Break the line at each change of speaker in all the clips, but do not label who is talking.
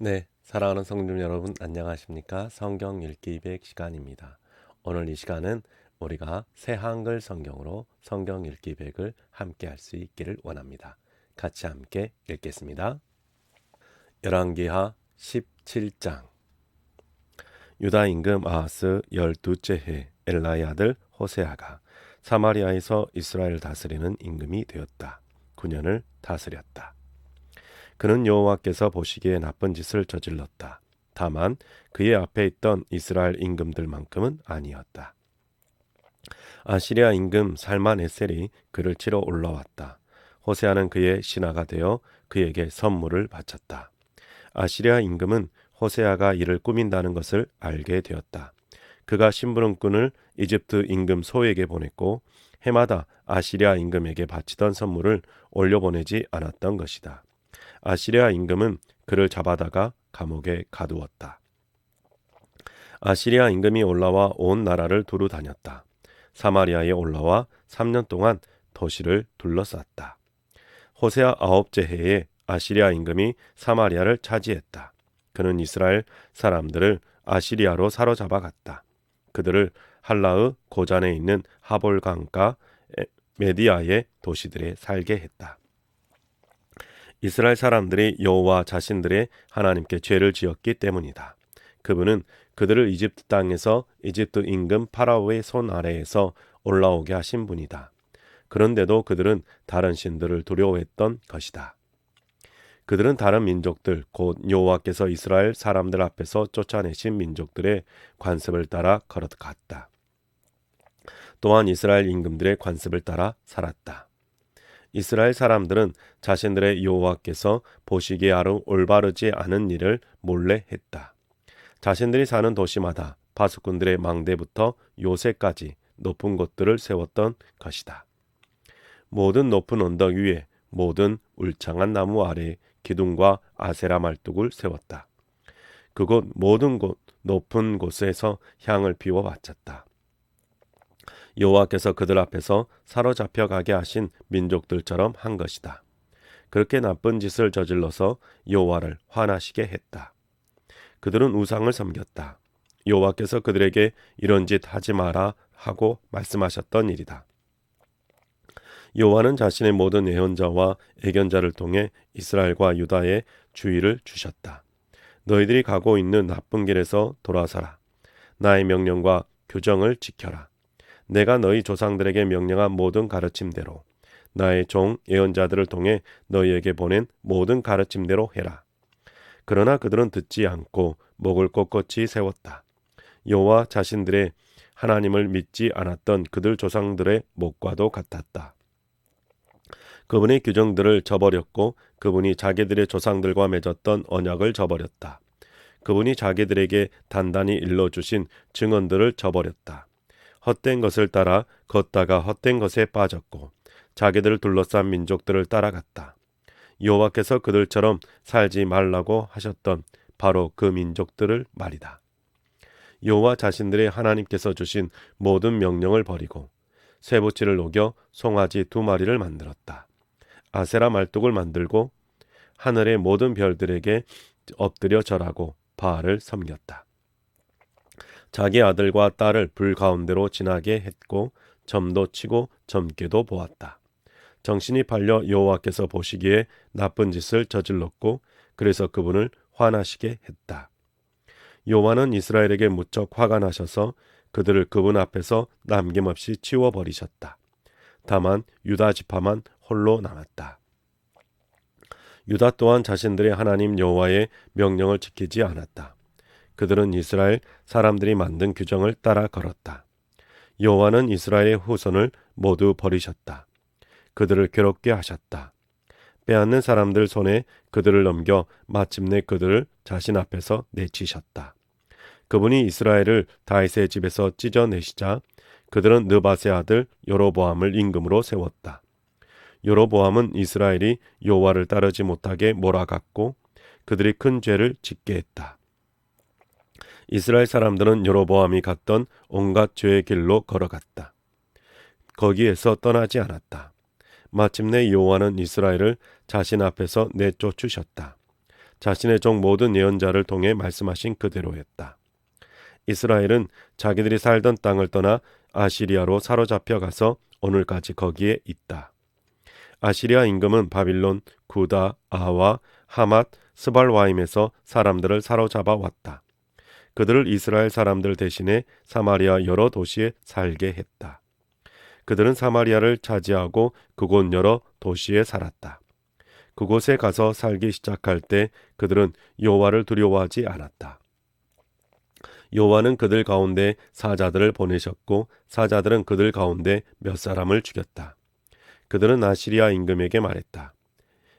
네, 사랑하는 성도 여러분, 안녕하십니까? 성경 읽기 100 시간입니다. 오늘 이 시간은 우리가 새 한글 성경으로 성경 읽기 100을 함께 할 수 있기를 원합니다. 같이 함께 읽겠습니다. 열왕기하 17장. 유다 임금 아하스 12째 해 엘라의 아들 호세아가 사마리아에서 이스라엘 다스리는 임금이 되었다. 9년을 다스렸다. 그는 여호와께서 보시기에 나쁜 짓을 저질렀다. 다만 그의 앞에 있던 이스라엘 임금들만큼은 아니었다. 아시리아 임금 살만에셀이 그를 치러 올라왔다. 호세아는 그의 신하가 되어 그에게 선물을 바쳤다. 아시리아 임금은 호세아가 이를 꾸민다는 것을 알게 되었다. 그가 심부름꾼을 이집트 임금 소에게 보냈고 해마다 아시리아 임금에게 바치던 선물을 올려보내지 않았던 것이다. 아시리아 임금은 그를 잡아다가 감옥에 가두었다. 아시리아 임금이 올라와 온 나라를 두루 다녔다. 사마리아에 올라와 3년 동안 도시를 둘러쌌다. 호세아 9째 해에 아시리아 임금이 사마리아를 차지했다. 그는 이스라엘 사람들을 아시리아로 사로잡아 갔다. 그들을 할라의 고잔에 있는 하볼강가 메디아의 도시들에 살게 했다. 이스라엘 사람들이 여호와 자신들의 하나님께 죄를 지었기 때문이다. 그분은 그들을 이집트 땅에서 이집트 임금 파라오의 손 아래에서 올라오게 하신 분이다. 그런데도 그들은 다른 신들을 두려워했던 것이다. 그들은 다른 민족들 곧 여호와께서 이스라엘 사람들 앞에서 쫓아내신 민족들의 관습을 따라 걸어갔다. 또한 이스라엘 임금들의 관습을 따라 살았다. 이스라엘 사람들은 자신들의 여호와께서 보시기에 올바르지 않은 일을 몰래 했다. 자신들이 사는 도시마다 파수꾼들의 망대부터 요새까지 높은 곳들을 세웠던 것이다. 모든 높은 언덕 위에 모든 울창한 나무 아래 기둥과 아세라 말뚝을 세웠다. 그곳 모든 곳 높은 곳에서 향을 피워 바쳤다. 여호와께서 그들 앞에서 사로잡혀 가게 하신 민족들처럼 한 것이다. 그렇게 나쁜 짓을 저질러서 여호와를 화나시게 했다. 그들은 우상을 섬겼다. 여호와께서 그들에게 이런 짓 하지 마라 하고 말씀하셨던 일이다. 여호와는 자신의 모든 예언자와 애견자를 통해 이스라엘과 유다에 주의를 주셨다. 너희들이 가고 있는 나쁜 길에서 돌아서라. 나의 명령과 규정을 지켜라. 내가 너희 조상들에게 명령한 모든 가르침대로 나의 종 예언자들을 통해 너희에게 보낸 모든 가르침대로 해라. 그러나 그들은 듣지 않고 목을 꼿꼿이 세웠다. 여호와 자신들의 하나님을 믿지 않았던 그들 조상들의 목과도 같았다. 그분의 규정들을 저버렸고 그분이 자기들의 조상들과 맺었던 언약을 저버렸다. 그분이 자기들에게 단단히 일러주신 증언들을 저버렸다. 헛된 것을 따라 걷다가 헛된 것에 빠졌고 자기들을 둘러싼 민족들을 따라갔다. 여호와께서 그들처럼 살지 말라고 하셨던 바로 그 민족들을 말이다. 여호와 자신들의 하나님께서 주신 모든 명령을 버리고 쇠붙이를 녹여 송아지 2마리를 만들었다. 아세라 말뚝을 만들고 하늘의 모든 별들에게 엎드려 절하고 바알을 섬겼다. 자기 아들과 딸을 불 가운데로 지나게 했고 점도 치고 점괘도 보았다. 정신이 팔려 여호와께서 보시기에 나쁜 짓을 저질렀고 그래서 그분을 화나시게 했다. 여호와는 이스라엘에게 무척 화가 나셔서 그들을 그분 앞에서 남김없이 치워버리셨다. 다만 유다 지파만 홀로 남았다. 유다 또한 자신들의 하나님 여호와의 명령을 지키지 않았다. 그들은 이스라엘 사람들이 만든 규정을 따라 걸었다. 여호와는 이스라엘의 후손을 모두 버리셨다. 그들을 괴롭게 하셨다. 빼앗는 사람들 손에 그들을 넘겨 마침내 그들을 자신 앞에서 내치셨다. 그분이 이스라엘을 다윗의 집에서 찢어내시자 그들은 느밧의 아들 여로보암을 임금으로 세웠다. 여로보암은 이스라엘이 여호와를 따르지 못하게 몰아갔고 그들이 큰 죄를 짓게 했다. 이스라엘 사람들은 여로보암이 갔던 온갖 죄의 길로 걸어갔다. 거기에서 떠나지 않았다. 마침내 여호와는 이스라엘을 자신 앞에서 내쫓으셨다. 자신의 종 모든 예언자를 통해 말씀하신 그대로 했다. 이스라엘은 자기들이 살던 땅을 떠나 아시리아로 사로잡혀 가서 오늘까지 거기에 있다. 아시리아 임금은 바빌론, 구다, 아와, 하맛, 스발와임에서 사람들을 사로잡아 왔다. 그들을 이스라엘 사람들 대신에 사마리아 여러 도시에 살게 했다. 그들은 사마리아를 차지하고 그곳 여러 도시에 살았다. 그곳에 가서 살기 시작할 때 그들은 여호와를 두려워하지 않았다. 여호와는 그들 가운데 사자들을 보내셨고 사자들은 그들 가운데 몇 사람을 죽였다. 그들은 아시리아 임금에게 말했다.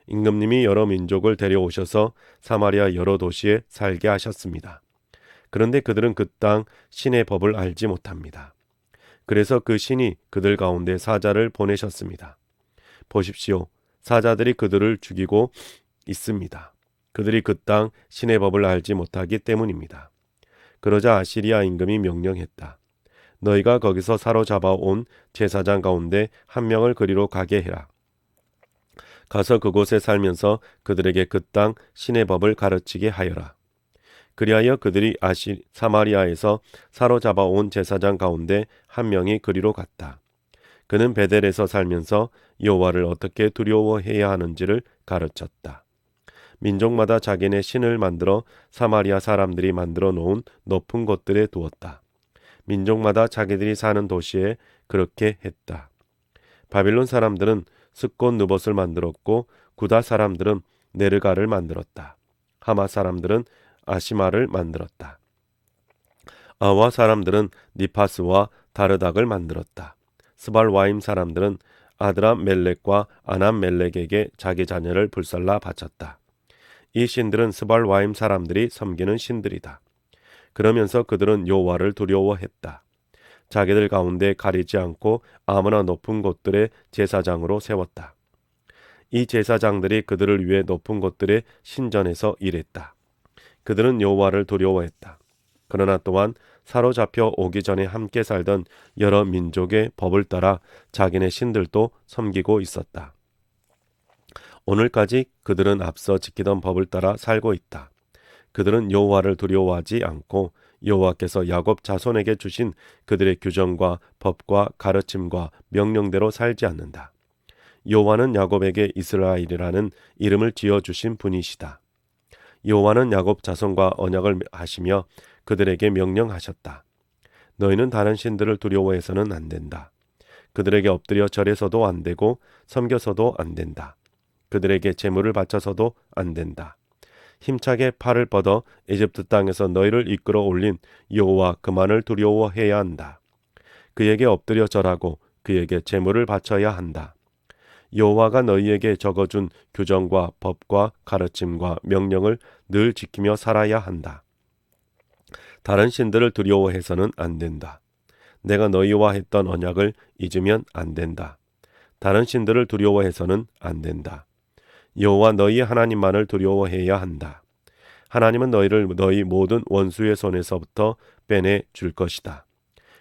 임금님이 여러 민족을 데려오셔서 사마리아 여러 도시에 살게 하셨습니다. 그런데 그들은 그 땅 신의 법을 알지 못합니다. 그래서 그 신이 그들 가운데 사자를 보내셨습니다. 보십시오. 사자들이 그들을 죽이고 있습니다. 그들이 그 땅 신의 법을 알지 못하기 때문입니다. 그러자 아시리아 임금이 명령했다. 너희가 거기서 사로잡아 온 제사장 가운데 한 명을 그리로 가게 해라. 가서 그곳에 살면서 그들에게 그 땅 신의 법을 가르치게 하여라. 그리하여 그들이 사마리아에서 사로잡아 온 제사장 가운데 한 명이 그리로 갔다. 그는 베델에서 살면서 여호와를 어떻게 두려워해야 하는지를 가르쳤다. 민족마다 자기네 신을 만들어 사마리아 사람들이 만들어 놓은 높은 곳들에 두었다. 민족마다 자기들이 사는 도시에 그렇게 했다. 바빌론 사람들은 스꽃 느봇을 만들었고 구다 사람들은 네르가를 만들었다. 하마 사람들은 아시마를 만들었다. 아와 사람들은 니파스와 다르닥을 만들었다. 스발와임 사람들은 아드람 멜렉과 아남 멜렉에게 자기 자녀를 불살라 바쳤다. 이 신들은 스발와임 사람들이 섬기는 신들이다. 그러면서 그들은 여호와를 두려워했다. 자기들 가운데 가리지 않고 아무나 높은 곳들의 제사장으로 세웠다. 이 제사장들이 그들을 위해 높은 곳들의 신전에서 일했다. 그들은 여호와를 두려워했다. 그러나 또한 사로잡혀 오기 전에 함께 살던 여러 민족의 법을 따라 자기네 신들도 섬기고 있었다. 오늘까지 그들은 앞서 지키던 법을 따라 살고 있다. 그들은 여호와를 두려워하지 않고 여호와께서 야곱 자손에게 주신 그들의 규정과 법과 가르침과 명령대로 살지 않는다. 여호와는 야곱에게 이스라엘이라는 이름을 지어주신 분이시다. 여호와는 야곱 자손과 언약을 하시며 그들에게 명령하셨다. 너희는 다른 신들을 두려워해서는 안 된다. 그들에게 엎드려 절해서도 안 되고 섬겨서도 안 된다. 그들에게 제물을 바쳐서도 안 된다. 힘차게 팔을 뻗어 에집트 땅에서 너희를 이끌어 올린 여호와 그만을 두려워해야 한다. 그에게 엎드려 절하고 그에게 제물을 바쳐야 한다. 여호와가 너희에게 적어준 규정과 법과 가르침과 명령을 늘 지키며 살아야 한다. 다른 신들을 두려워해서는 안 된다. 내가 너희와 했던 언약을 잊으면 안 된다. 다른 신들을 두려워해서는 안 된다. 여호와 너희 하나님만을 두려워해야 한다. 하나님은 너희를 너희 모든 원수의 손에서부터 빼내 줄 것이다.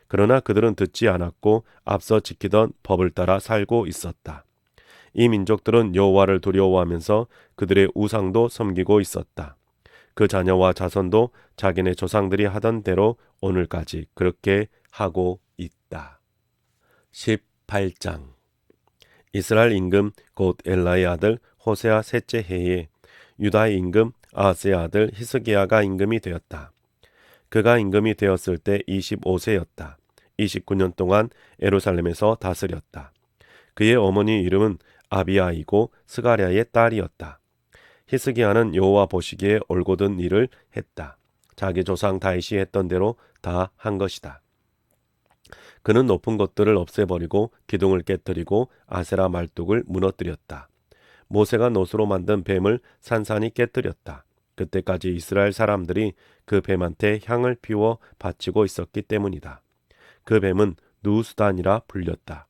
그러나 그들은 듣지 않았고 앞서 지키던 법을 따라 살고 있었다. 이 민족들은 여호와를 두려워하면서 그들의 우상도 섬기고 있었다. 그 자녀와 자손도 자기네 조상들이 하던 대로 오늘까지 그렇게 하고 있다. 18장 이스라엘 임금 곧 엘라의 아들 호세아 셋째 해에 유다의 임금 아하스의 아들 히스기야가 임금이 되었다. 그가 임금이 되었을 때 25세였다. 29년 동안 예루살렘에서 다스렸다. 그의 어머니 이름은 아비아이고 스가랴의 딸이었다. 히스기야는 여호와 보시기에 올곧은 일을 했다. 자기 조상 다윗이 했던 대로 다 한 것이다. 그는 높은 것들을 없애버리고 기둥을 깨뜨리고 아세라 말뚝을 무너뜨렸다. 모세가 노수로 만든 뱀을 산산이 깨뜨렸다. 그때까지 이스라엘 사람들이 그 뱀한테 향을 피워 바치고 있었기 때문이다. 그 뱀은 누수단이라 불렸다.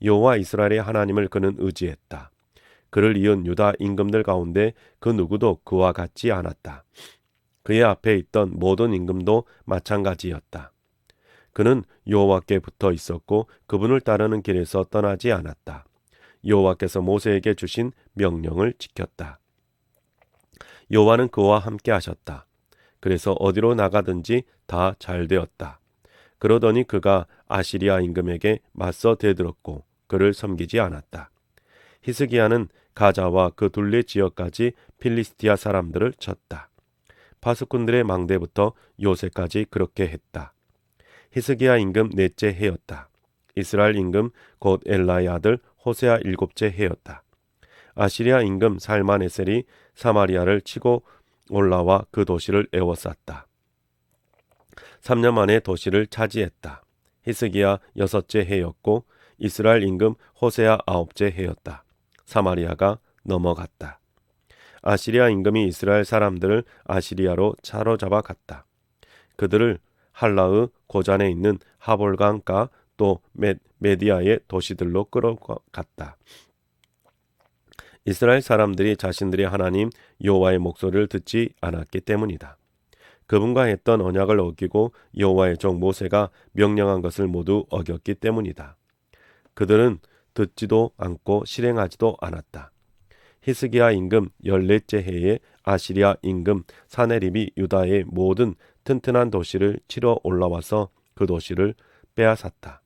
여호와 이스라엘의 하나님을 그는 의지했다. 그를 이은 유다 임금들 가운데 그 누구도 그와 같지 않았다. 그의 앞에 있던 모든 임금도 마찬가지였다. 그는 여호와께 붙어 있었고 그분을 따르는 길에서 떠나지 않았다. 여호와께서 모세에게 주신 명령을 지켰다. 여호와는 그와 함께 하셨다. 그래서 어디로 나가든지 다 잘 되었다. 그러더니 그가 아시리아 임금에게 맞서 대들었고 그를 섬기지 않았다. 히스기야는 가자와 그 둘레 지역까지 필리스티아 사람들을 쳤다. 파수꾼들의 망대부터 요새까지 그렇게 했다. 히스기야 임금 넷째 해였다. 이스라엘 임금 곧 엘라의 아들 호세아 일곱째 해였다. 아시리아 임금 살마네셀이 사마리아를 치고 올라와 그 도시를 에워쌌다. 3년 만에 도시를 차지했다. 히스기야 여섯째 해였고 이스라엘 임금 호세아 아홉째 해였다. 사마리아가 넘어갔다. 아시리아 임금이 이스라엘 사람들을 아시리아로 사로잡아 갔다. 그들을 할라의 고잔에 있는 하볼강가 또 메디아의 도시들로 끌어갔다. 이스라엘 사람들이 자신들의 하나님 여호와의 목소리를 듣지 않았기 때문이다. 그분과 했던 언약을 어기고 여호와의 종 모세가 명령한 것을 모두 어겼기 때문이다. 그들은 듣지도 않고 실행하지도 않았다. 히스기야 임금 14째 해에 아시리아 임금 사네립이 유다의 모든 튼튼한 도시를 치러 올라와서 그 도시를 빼앗았다.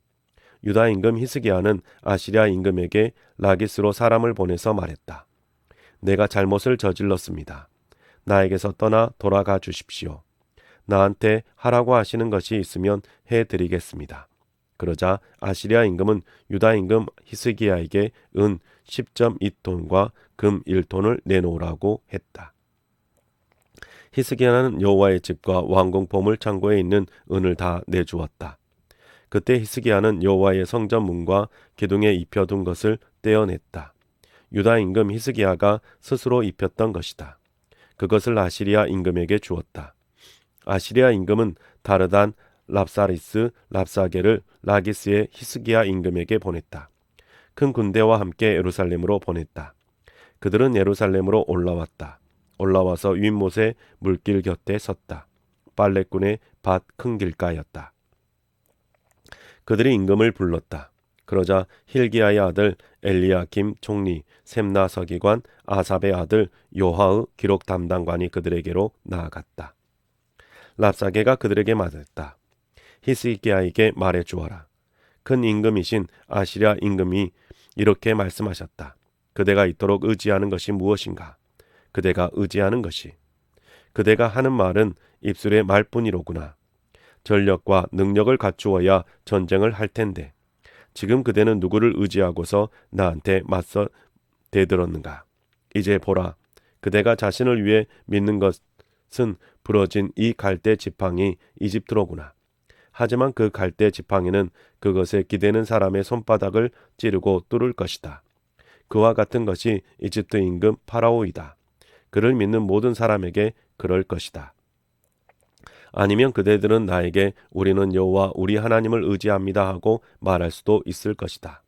유다 임금 히스기야는 아시리아 임금에게 라기스로 사람을 보내서 말했다. 내가 잘못을 저질렀습니다. 나에게서 떠나 돌아가 주십시오. 나한테 하라고 하시는 것이 있으면 해드리겠습니다. 그러자 아시리아 임금은 유다 임금 히스기야에게 은 10.2톤과 금 1톤을 내놓으라고 했다. 히스기야는 여호와의 집과 왕궁 보물 창고에 있는 은을 다 내주었다. 그때 히스기야는 여호와의 성전 문과 기둥에 입혀둔 것을 떼어냈다. 유다 임금 히스기야가 스스로 입혔던 것이다. 그것을 아시리아 임금에게 주었다. 아시리아 임금은 다르단 랍사리스 랍사게를 라기스의 히스기야 임금에게 보냈다. 큰 군대와 함께 예루살렘으로 보냈다. 그들은 예루살렘으로 올라와서 윗못의 물길 곁에 섰다. 빨래꾼의 밭 큰 길가였다. 그들이 임금을 불렀다. 그러자 힐기야의 아들 엘리야김 총리, 셈나 서기관, 아삽의 아들 요하의 기록 담당관이 그들에게로 나아갔다. 랍사게가 그들에게 말했다. 히스기야에게 말해 주어라. 큰 임금이신 아시리아 임금이 이렇게 말씀하셨다. 그대가 이토록 의지하는 것이 무엇인가? 그대가 의지하는 것이. 그대가 하는 말은 입술의 말뿐이로구나. 전력과 능력을 갖추어야 전쟁을 할 텐데 지금 그대는 누구를 의지하고서 나한테 맞서 대들었는가? 이제 보라. 그대가 자신을 위해 믿는 것은 부러진 이 갈대 지팡이 이집트로구나. 하지만 그 갈대 지팡이는 그것에 기대는 사람의 손바닥을 찌르고 뚫을 것이다. 그와 같은 것이 이집트 임금 파라오이다. 그를 믿는 모든 사람에게 그럴 것이다. 아니면 그대들은 나에게 우리는 여호와 우리 하나님을 의지합니다 하고 말할 수도 있을 것이다.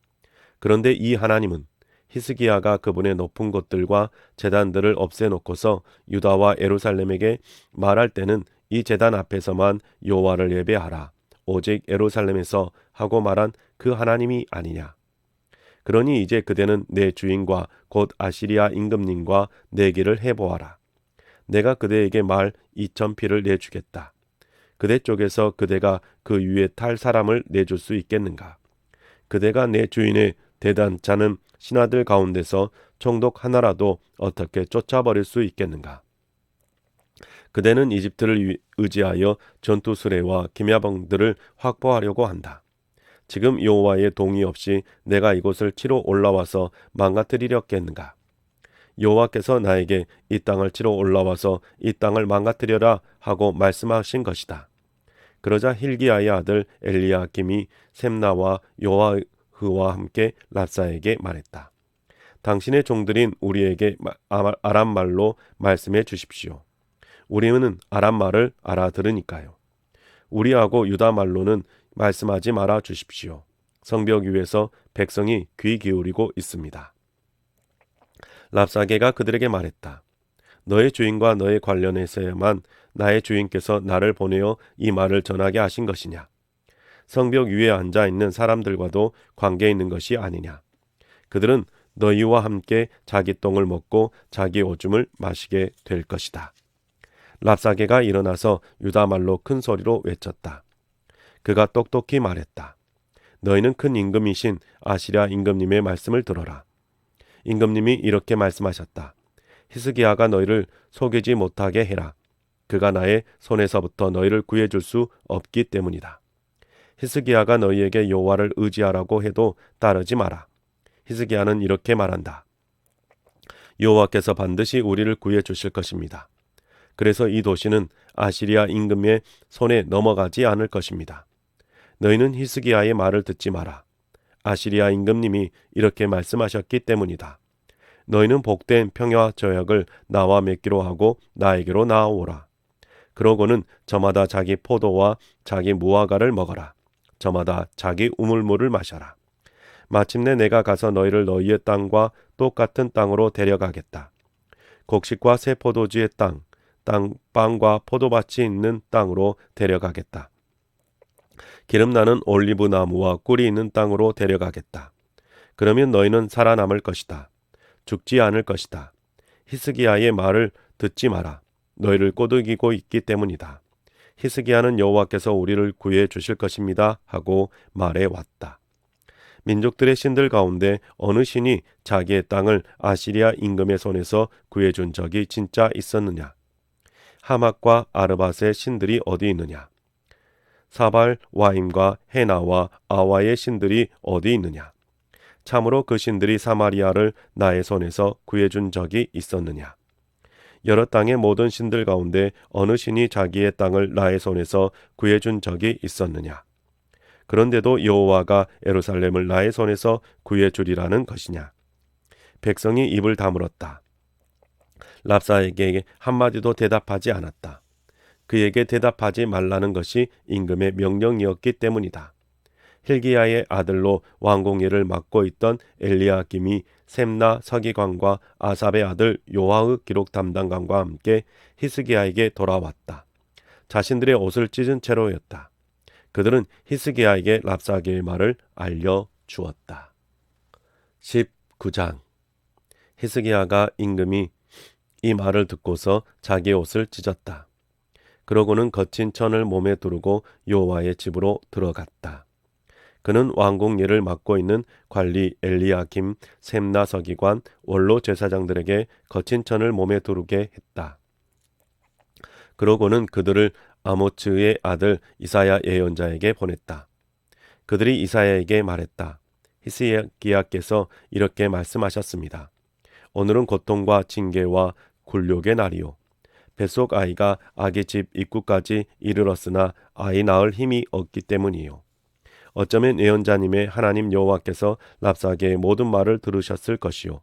그런데 이 하나님은 히스기야가 그분의 높은 곳들과 제단들을 없애놓고서 유다와 예루살렘에게 말할 때는 이 제단 앞에서만 여호와를 예배하라. 오직 예루살렘에서 하고 말한 그 하나님이 아니냐. 그러니 이제 그대는 내 주인과 곧 아시리아 임금님과 내기를 해보아라. 내가 그대에게 말 2,000피를 내주겠다. 그대 쪽에서 그대가 그 위에 탈 사람을 내줄 수 있겠는가? 그대가 내 주인의 대단찮은 신하들 가운데서 총독 하나라도 어떻게 쫓아버릴 수 있겠는가? 그대는 이집트를 의지하여 전투 수레와 기묘병들을 확보하려고 한다. 지금 여호와의 동의 없이 내가 이곳을 치러 올라와서 망가뜨리려겠는가? 여호와께서 나에게 이 땅을 치러 올라와서 이 땅을 망가뜨려라 하고 말씀하신 것이다. 그러자 힐기야의 아들 엘리야김이 셈나와 요아흐와 함께 랍사에게 말했다. 당신의 종들인 우리에게 아람 말로 말씀해 주십시오. 우리는 아람 말을 알아들으니까요. 우리하고 유다 말로는 말씀하지 말아 주십시오. 성벽 위에서 백성이 귀 기울이고 있습니다. 랍사게가 그들에게 말했다. 너의 주인과 너의 관련해서야만 나의 주인께서 나를 보내어 이 말을 전하게 하신 것이냐? 성벽 위에 앉아 있는 사람들과도 관계 있는 것이 아니냐? 그들은 너희와 함께 자기 똥을 먹고 자기 오줌을 마시게 될 것이다. 랍사게가 일어나서 유다 말로 큰 소리로 외쳤다. 그가 똑똑히 말했다. 너희는 큰 임금이신 아시랴 임금님의 말씀을 들어라. 임금님이 이렇게 말씀하셨다. 히스기야가 너희를 속이지 못하게 해라. 그가 나의 손에서부터 너희를 구해줄 수 없기 때문이다. 히스기야가 너희에게 여호와를 의지하라고 해도 따르지 마라. 히스기야는 이렇게 말한다. 여호와께서 반드시 우리를 구해 주실 것입니다. 그래서 이 도시는 아시리아 임금의 손에 넘어가지 않을 것입니다. 너희는 히스기야의 말을 듣지 마라. 아시리아 임금님이 이렇게 말씀하셨기 때문이다. 너희는 복된 평야 저약을 나와 맺기로 하고 나에게로 나아오라. 그러고는 저마다 자기 포도와 자기 무화과를 먹어라. 저마다 자기 우물물을 마셔라. 마침내 내가 가서 너희를 너희의 땅과 똑같은 땅으로 데려가겠다. 곡식과 새 포도주의 땅과 포도밭이 있는 땅으로 데려가겠다. 기름나는 올리브 나무와 꿀이 있는 땅으로 데려가겠다. 그러면 너희는 살아남을 것이다. 죽지 않을 것이다. 히스기야의 말을 듣지 마라. 너희를 꼬드기고 있기 때문이다. 히스기야는 여호와께서 우리를 구해 주실 것입니다 하고 말해 왔다. 민족들의 신들 가운데 어느 신이 자기의 땅을 아시리아 임금의 손에서 구해준 적이 진짜 있었느냐? 하맛과 아르밧의 신들이 어디 있느냐? 사발 와임과 헤나와 아와의 신들이 어디 있느냐? 참으로 그 신들이 사마리아를 나의 손에서 구해준 적이 있었느냐? 여러 땅의 모든 신들 가운데 어느 신이 자기의 땅을 나의 손에서 구해준 적이 있었느냐? 그런데도 여호와가 예루살렘을 나의 손에서 구해주리라는 것이냐? 백성이 입을 다물었다. 랍사에게 한마디도 대답하지 않았다. 그에게 대답하지 말라는 것이 임금의 명령이었기 때문이다. hil기야의 아들로 왕궁일을 맡고 있던 엘리야김이 셈나 서기관과 아삽의 아들 요아의 기록 담당관과 함께 히스기야에게 돌아왔다. 자신들의 옷을 찢은 채로였다. 그들은 히스기야에게 랍사게의 말을 알려주었다. 19장. 히스기야가 임금이 이 말을 듣고서 자기 옷을 찢었다. 그러고는 거친 천을 몸에 두르고 여호와의 집으로 들어갔다. 그는 왕궁 일을 맡고 있는 관리 엘리야김, 셈나 서기관, 원로 제사장들에게 거친 천을 몸에 두르게 했다. 그러고는 그들을 아모츠의 아들 이사야 예언자에게 보냈다. 그들이 이사야에게 말했다. 히스기야께서 이렇게 말씀하셨습니다. 오늘은 고통과 징계와 굴욕의 날이요. 뱃속 아이가 아기 집 입구까지 이르렀으나 아이 낳을 힘이 없기 때문이요. 어쩌면 예언자님의 하나님 여호와께서 랍사게의 모든 말을 들으셨을 것이요.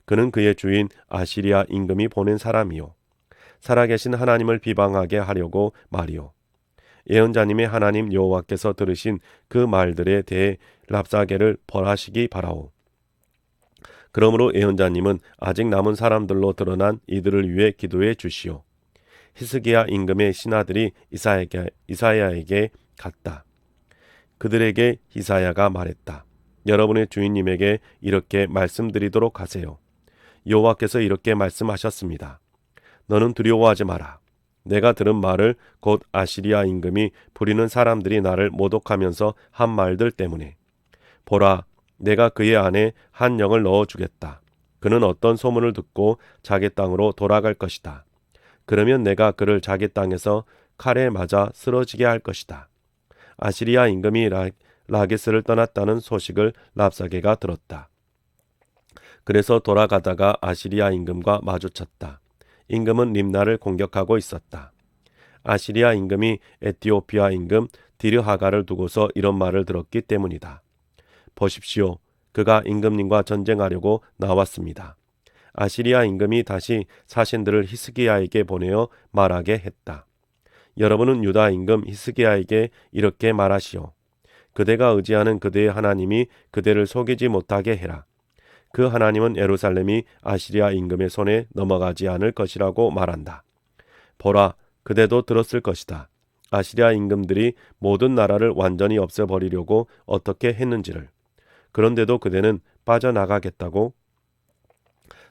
그는 그의 주인 아시리아 임금이 보낸 사람이요. 살아계신 하나님을 비방하게 하려고 말이요. 예언자님의 하나님 여호와께서 들으신 그 말들에 대해 랍사게를 벌하시기 바라오. 그러므로 예언자님은 아직 남은 사람들로 드러난 이들을 위해 기도해 주시오. 히스기야 임금의 신하들이 이사야에게 갔다. 그들에게 이사야가 말했다. 여러분의 주인님에게 이렇게 말씀드리도록 하세요. 여호와께서 이렇게 말씀하셨습니다. 너는 두려워하지 마라. 내가 들은 말을 곧 아시리아 임금이 부리는 사람들이 나를 모독하면서 한 말들 때문에. 보라, 내가 그의 안에 한 영을 넣어주겠다. 그는 어떤 소문을 듣고 자기 땅으로 돌아갈 것이다. 그러면 내가 그를 자기 땅에서 칼에 맞아 쓰러지게 할 것이다. 아시리아 임금이 라게스를 떠났다는 소식을 랍사게가 들었다. 그래서 돌아가다가 아시리아 임금과 마주쳤다. 임금은 림나를 공격하고 있었다. 아시리아 임금이 에티오피아 임금 디르하가를 두고서 이런 말을 들었기 때문이다. 보십시오. 그가 임금님과 전쟁하려고 나왔습니다. 아시리아 임금이 다시 사신들을 히스기야에게 보내어 말하게 했다. 여러분은 유다 임금 히스기야에게 이렇게 말하시오. 그대가 의지하는 그대의 하나님이 그대를 속이지 못하게 해라. 그 하나님은 예루살렘이 아시리아 임금의 손에 넘어가지 않을 것이라고 말한다. 보라, 그대도 들었을 것이다. 아시리아 임금들이 모든 나라를 완전히 없애버리려고 어떻게 했는지를. 그런데도 그대는 빠져나가겠다고?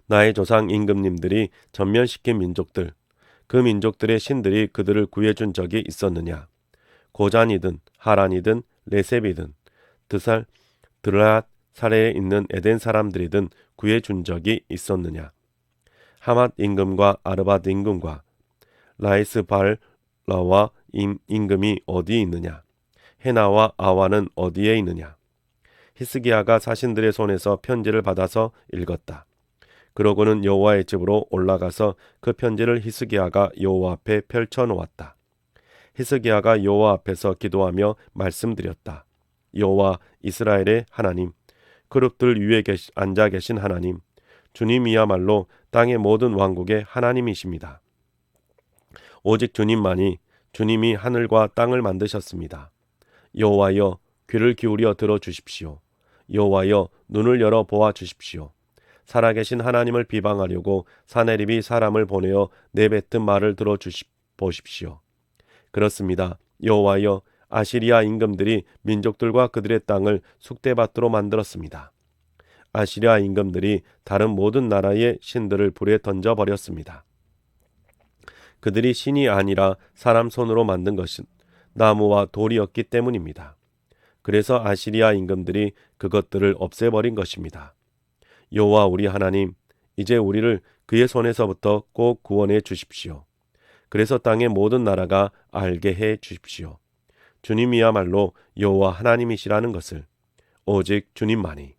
나의 조상 임금님들이 전면시킨 민족들, 그 민족들의 신들이 그들을 구해준 적이 있었느냐? 고잔이든 하란이든 레셉이든 드살 드랏 사레에 있는 에덴 사람들이든 구해준 적이 있었느냐? 하맛 임금과 아르밧 임금과 라이스 발라와 임금이 어디 있느냐? 헤나와 아와는 어디에 있느냐? 히스기야가 사신들의 손에서 편지를 받아서 읽었다. 그러고는 여호와의 집으로 올라가서 그 편지를 히스기야가 여호와 앞에 펼쳐 놓았다. 히스기야가 여호와 앞에서 기도하며 말씀드렸다. 여호와 이스라엘의 하나님, 그룹들 위에 앉아 계신 하나님, 주님이야말로 땅의 모든 왕국의 하나님이십니다. 오직 주님만이, 주님이 하늘과 땅을 만드셨습니다. 여호와여, 귀를 기울여 들어주십시오. 여호와여, 눈을 열어 보아 주십시오. 살아계신 하나님을 비방하려고 사내립이 사람을 보내어 내뱉은 말을 보십시오. 그렇습니다. 여호와여, 아시리아 임금들이 민족들과 그들의 땅을 쑥대밭으로 만들었습니다. 아시리아 임금들이 다른 모든 나라의 신들을 불에 던져버렸습니다. 그들이 신이 아니라 사람 손으로 만든 것은 나무와 돌이었기 때문입니다. 그래서 아시리아 임금들이 그것들을 없애버린 것입니다. 여호와 우리 하나님, 이제 우리를 그의 손에서부터 꼭 구원해 주십시오. 그래서 땅의 모든 나라가 알게 해 주십시오. 주님이야말로 여호와 하나님이시라는 것을, 오직 주님만이.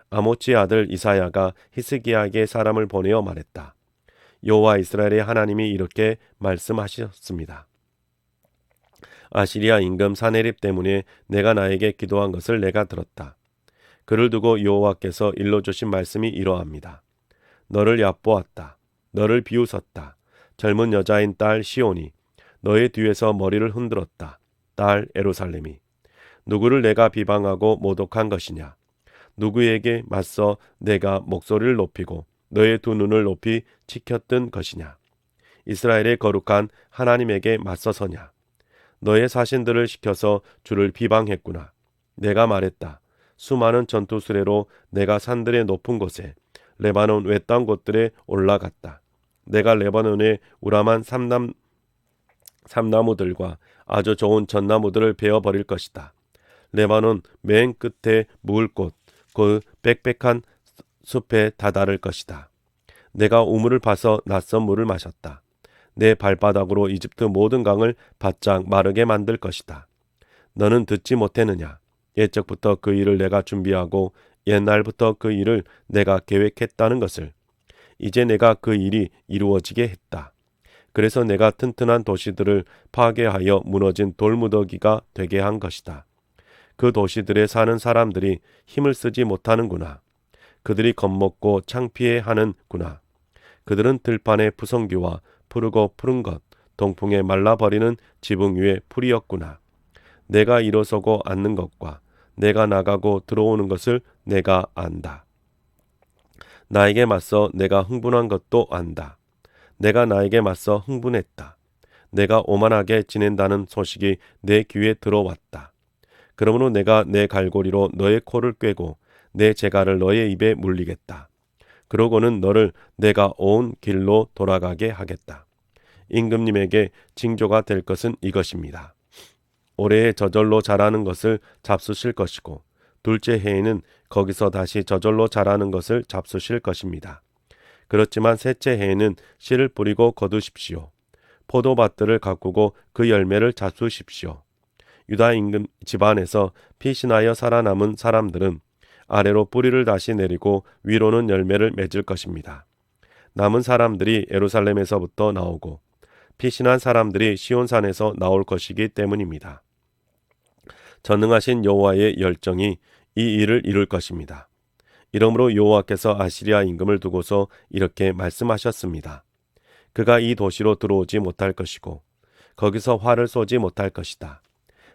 아모츠의 아들 이사야가 히스기야에게 사람을 보내어 말했다. 여호와 이스라엘의 하나님이 이렇게 말씀하셨습니다. 아시리아 임금 사네립 때문에 내가 나에게 기도한 것을 내가 들었다. 그를 두고 여호와께서 일러주신 말씀이 이러합니다. 너를 얕보았다. 너를 비웃었다. 젊은 여자인 딸 시온이 너의 뒤에서 머리를 흔들었다. 딸 예루살렘이 누구를 내가 비방하고 모독한 것이냐? 누구에게 맞서 내가 목소리를 높이고 너의 두 눈을 높이 치켰던 것이냐? 이스라엘의 거룩한 하나님에게 맞서서냐? 너의 사신들을 시켜서 주를 비방했구나. 내가 말했다. 수많은 전투 수레로 내가 산들의 높은 곳에 레바논 외딴 곳들에 올라갔다. 내가 레바논의 우람한 삼나무들과 아주 좋은 전나무들을 베어버릴 것이다. 레바논 맨 끝에 묵을 곳, 그 빽빽한 숲에 다다를 것이다. 내가 우물을 파서 낯선 물을 마셨다. 내 발바닥으로 이집트 모든 강을 바짝 마르게 만들 것이다. 너는 듣지 못했느냐? 옛적부터 그 일을 내가 준비하고 옛날부터 그 일을 내가 계획했다는 것을. 이제 내가 그 일이 이루어지게 했다. 그래서 내가 튼튼한 도시들을 파괴하여 무너진 돌무더기가 되게 한 것이다. 그 도시들에 사는 사람들이 힘을 쓰지 못하는구나. 그들이 겁먹고 창피해 하는구나. 그들은 들판의 푸성귀와 푸르고 푸른 것, 동풍에 말라버리는 지붕 위에 풀이었구나. 내가 일어서고 앉는 것과 내가 나가고 들어오는 것을 내가 안다. 나에게 맞서 내가 흥분한 것도 안다. 내가 나에게 맞서 흥분했다. 내가 오만하게 지낸다는 소식이 내 귀에 들어왔다. 그러므로 내가 내 갈고리로 너의 코를 꿰고 내 재갈을 너의 입에 물리겠다. 그러고는 너를 내가 온 길로 돌아가게 하겠다. 임금님에게 징조가 될 것은 이것입니다. 올해에 저절로 자라는 것을 잡수실 것이고 둘째 해에는 거기서 다시 저절로 자라는 것을 잡수실 것입니다. 그렇지만 셋째 해에는 씨를 뿌리고 거두십시오. 포도밭들을 가꾸고 그 열매를 잡수십시오. 유다 임금 집안에서 피신하여 살아남은 사람들은 아래로 뿌리를 다시 내리고 위로는 열매를 맺을 것입니다. 남은 사람들이 예루살렘에서부터 나오고 피신한 사람들이 시온산에서 나올 것이기 때문입니다. 전능하신 여호와의 열정이 이 일을 이룰 것입니다. 이러므로 여호와께서 아시리아 임금을 두고서 이렇게 말씀하셨습니다. 그가 이 도시로 들어오지 못할 것이고 거기서 활을 쏘지 못할 것이다.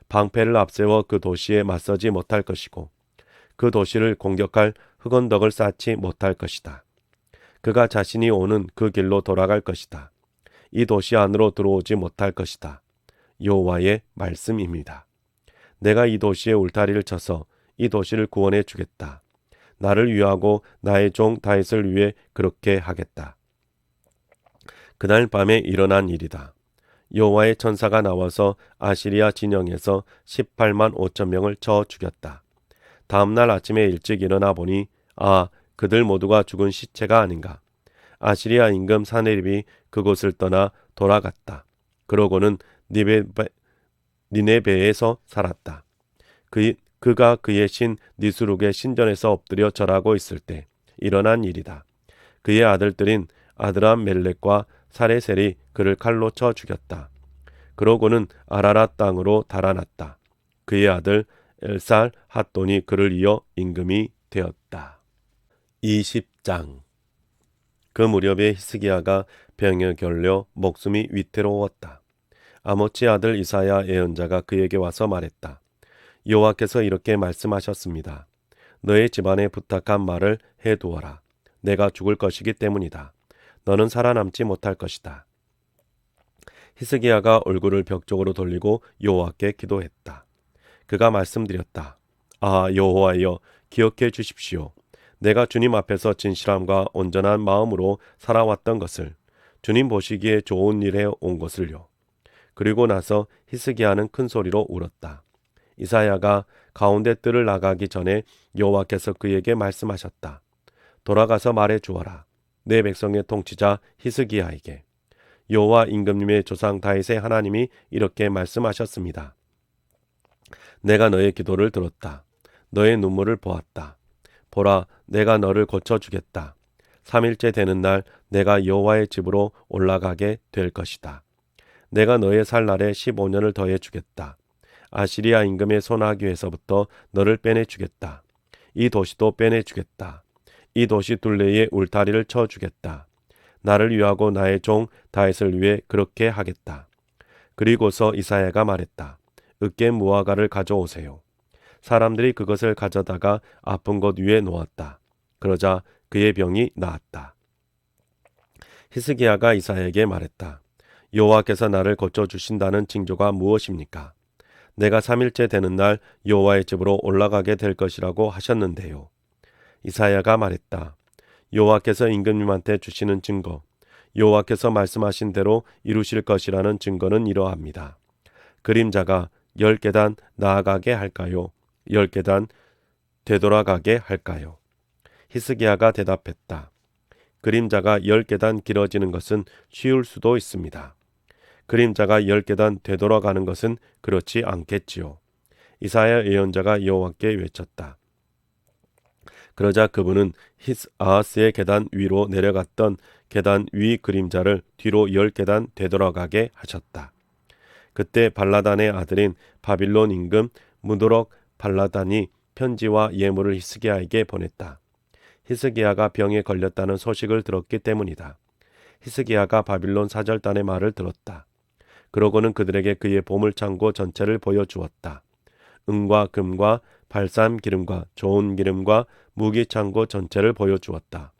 방패를 앞세워 그 도시에 맞서지 못할 것이고 그 도시를 공격할 흑언덕을 쌓지 못할 것이다. 그가 자신이 오는 그 길로 돌아갈 것이다. 이 도시 안으로 들어오지 못할 것이다. 여호와의 말씀입니다. 내가 이 도시의 울타리를 쳐서 이 도시를 구원해 주겠다. 나를 위하고 나의 종 다윗을 위해 그렇게 하겠다. 그날 밤에 일어난 일이다. 여호와의 천사가 나와서 아시리아 진영에서 18만 5천 명을 쳐 죽였다. 다음 날 아침에 일찍 일어나 보니 그들 모두가 죽은 시체가 아닌가. 아시리아 임금 사네립이 그곳을 떠나 돌아갔다. 그러고는 니네베에서 살았다. 그가 그의 신 니스룩의 신전에서 엎드려 절하고 있을 때 일어난 일이다. 그의 아들들인 아드람 멜렉과 사레셀이 그를 칼로 쳐 죽였다. 그러고는 아라랏 땅으로 달아났다. 그의 아들 엘살 핫돈이 그를 이어 임금이 되었다. 20장. 그 무렵에 히스기야가 병에 걸려 목숨이 위태로웠다. 아모치 아들 이사야 예언자가 그에게 와서 말했다. 여호와께서 이렇게 말씀하셨습니다. 너의 집안에 부탁한 말을 해두어라. 내가 죽을 것이기 때문이다. 너는 살아남지 못할 것이다. 히스기야가 얼굴을 벽 쪽으로 돌리고 여호와께 기도했다. 그가 말씀드렸다. 여호와여, 기억해 주십시오. 내가 주님 앞에서 진실함과 온전한 마음으로 살아왔던 것을, 주님 보시기에 좋은 일에 온 것을요. 그리고 나서 히스기야는 큰 소리로 울었다. 이사야가 가운데 뜰을 나가기 전에 여호와께서 그에게 말씀하셨다. 돌아가서 말해 주어라. 내 백성의 통치자 히스기야에게 여호와 임금님의 조상 다윗의 하나님이 이렇게 말씀하셨습니다. 내가 너의 기도를 들었다. 너의 눈물을 보았다. 보라, 내가 너를 고쳐주겠다. 3일째 되는 날 내가 여호와의 집으로 올라가게 될 것이다. 내가 너의 살 날에 15년을 더해 주겠다. 아시리아 임금의 손아귀에서부터 너를 빼내주겠다. 이 도시도 빼내주겠다. 이 도시 둘레에 울타리를 쳐주겠다. 나를 위하고 나의 종 다윗을 위해 그렇게 하겠다. 그리고서 이사야가 말했다. 으깬 무화과를 가져오세요. 사람들이 그것을 가져다가 아픈 곳 위에 놓았다. 그러자 그의 병이 나았다. 히스기야가 이사야에게 말했다. 여호와께서 나를 고쳐주신다는 징조가 무엇입니까? 내가 3일째 되는 날 여호와의 집으로 올라가게 될 것이라고 하셨는데요. 이사야가 말했다. 여호와께서 임금님한테 주시는 증거, 여호와께서 말씀하신 대로 이루실 것이라는 증거는 이러합니다. 그림자가 10계단 나아가게 할까요? 10계단 되돌아가게 할까요? 히스기야가 대답했다. 그림자가 10계단 길어지는 것은 쉬울 수도 있습니다. 그림자가 10계단 되돌아가는 것은 그렇지 않겠지요. 이사야 예언자가 여호와께 외쳤다. 그러자 그분은 아하스의 계단 위로 내려갔던 계단 위 그림자를 뒤로 10계단 되돌아가게 하셨다. 그때 발라단의 아들인 바빌론 임금 무도록 발라단이 편지와 예물을 히스기야에게 보냈다. 히스기야가 병에 걸렸다는 소식을 들었기 때문이다. 히스기야가 바빌론 사절단의 말을 들었다. 그러고는 그들에게 그의 보물창고 전체를 보여주었다. 은과 금과 발산 기름과 좋은 기름과 무기 창고 전체를 보여주었다.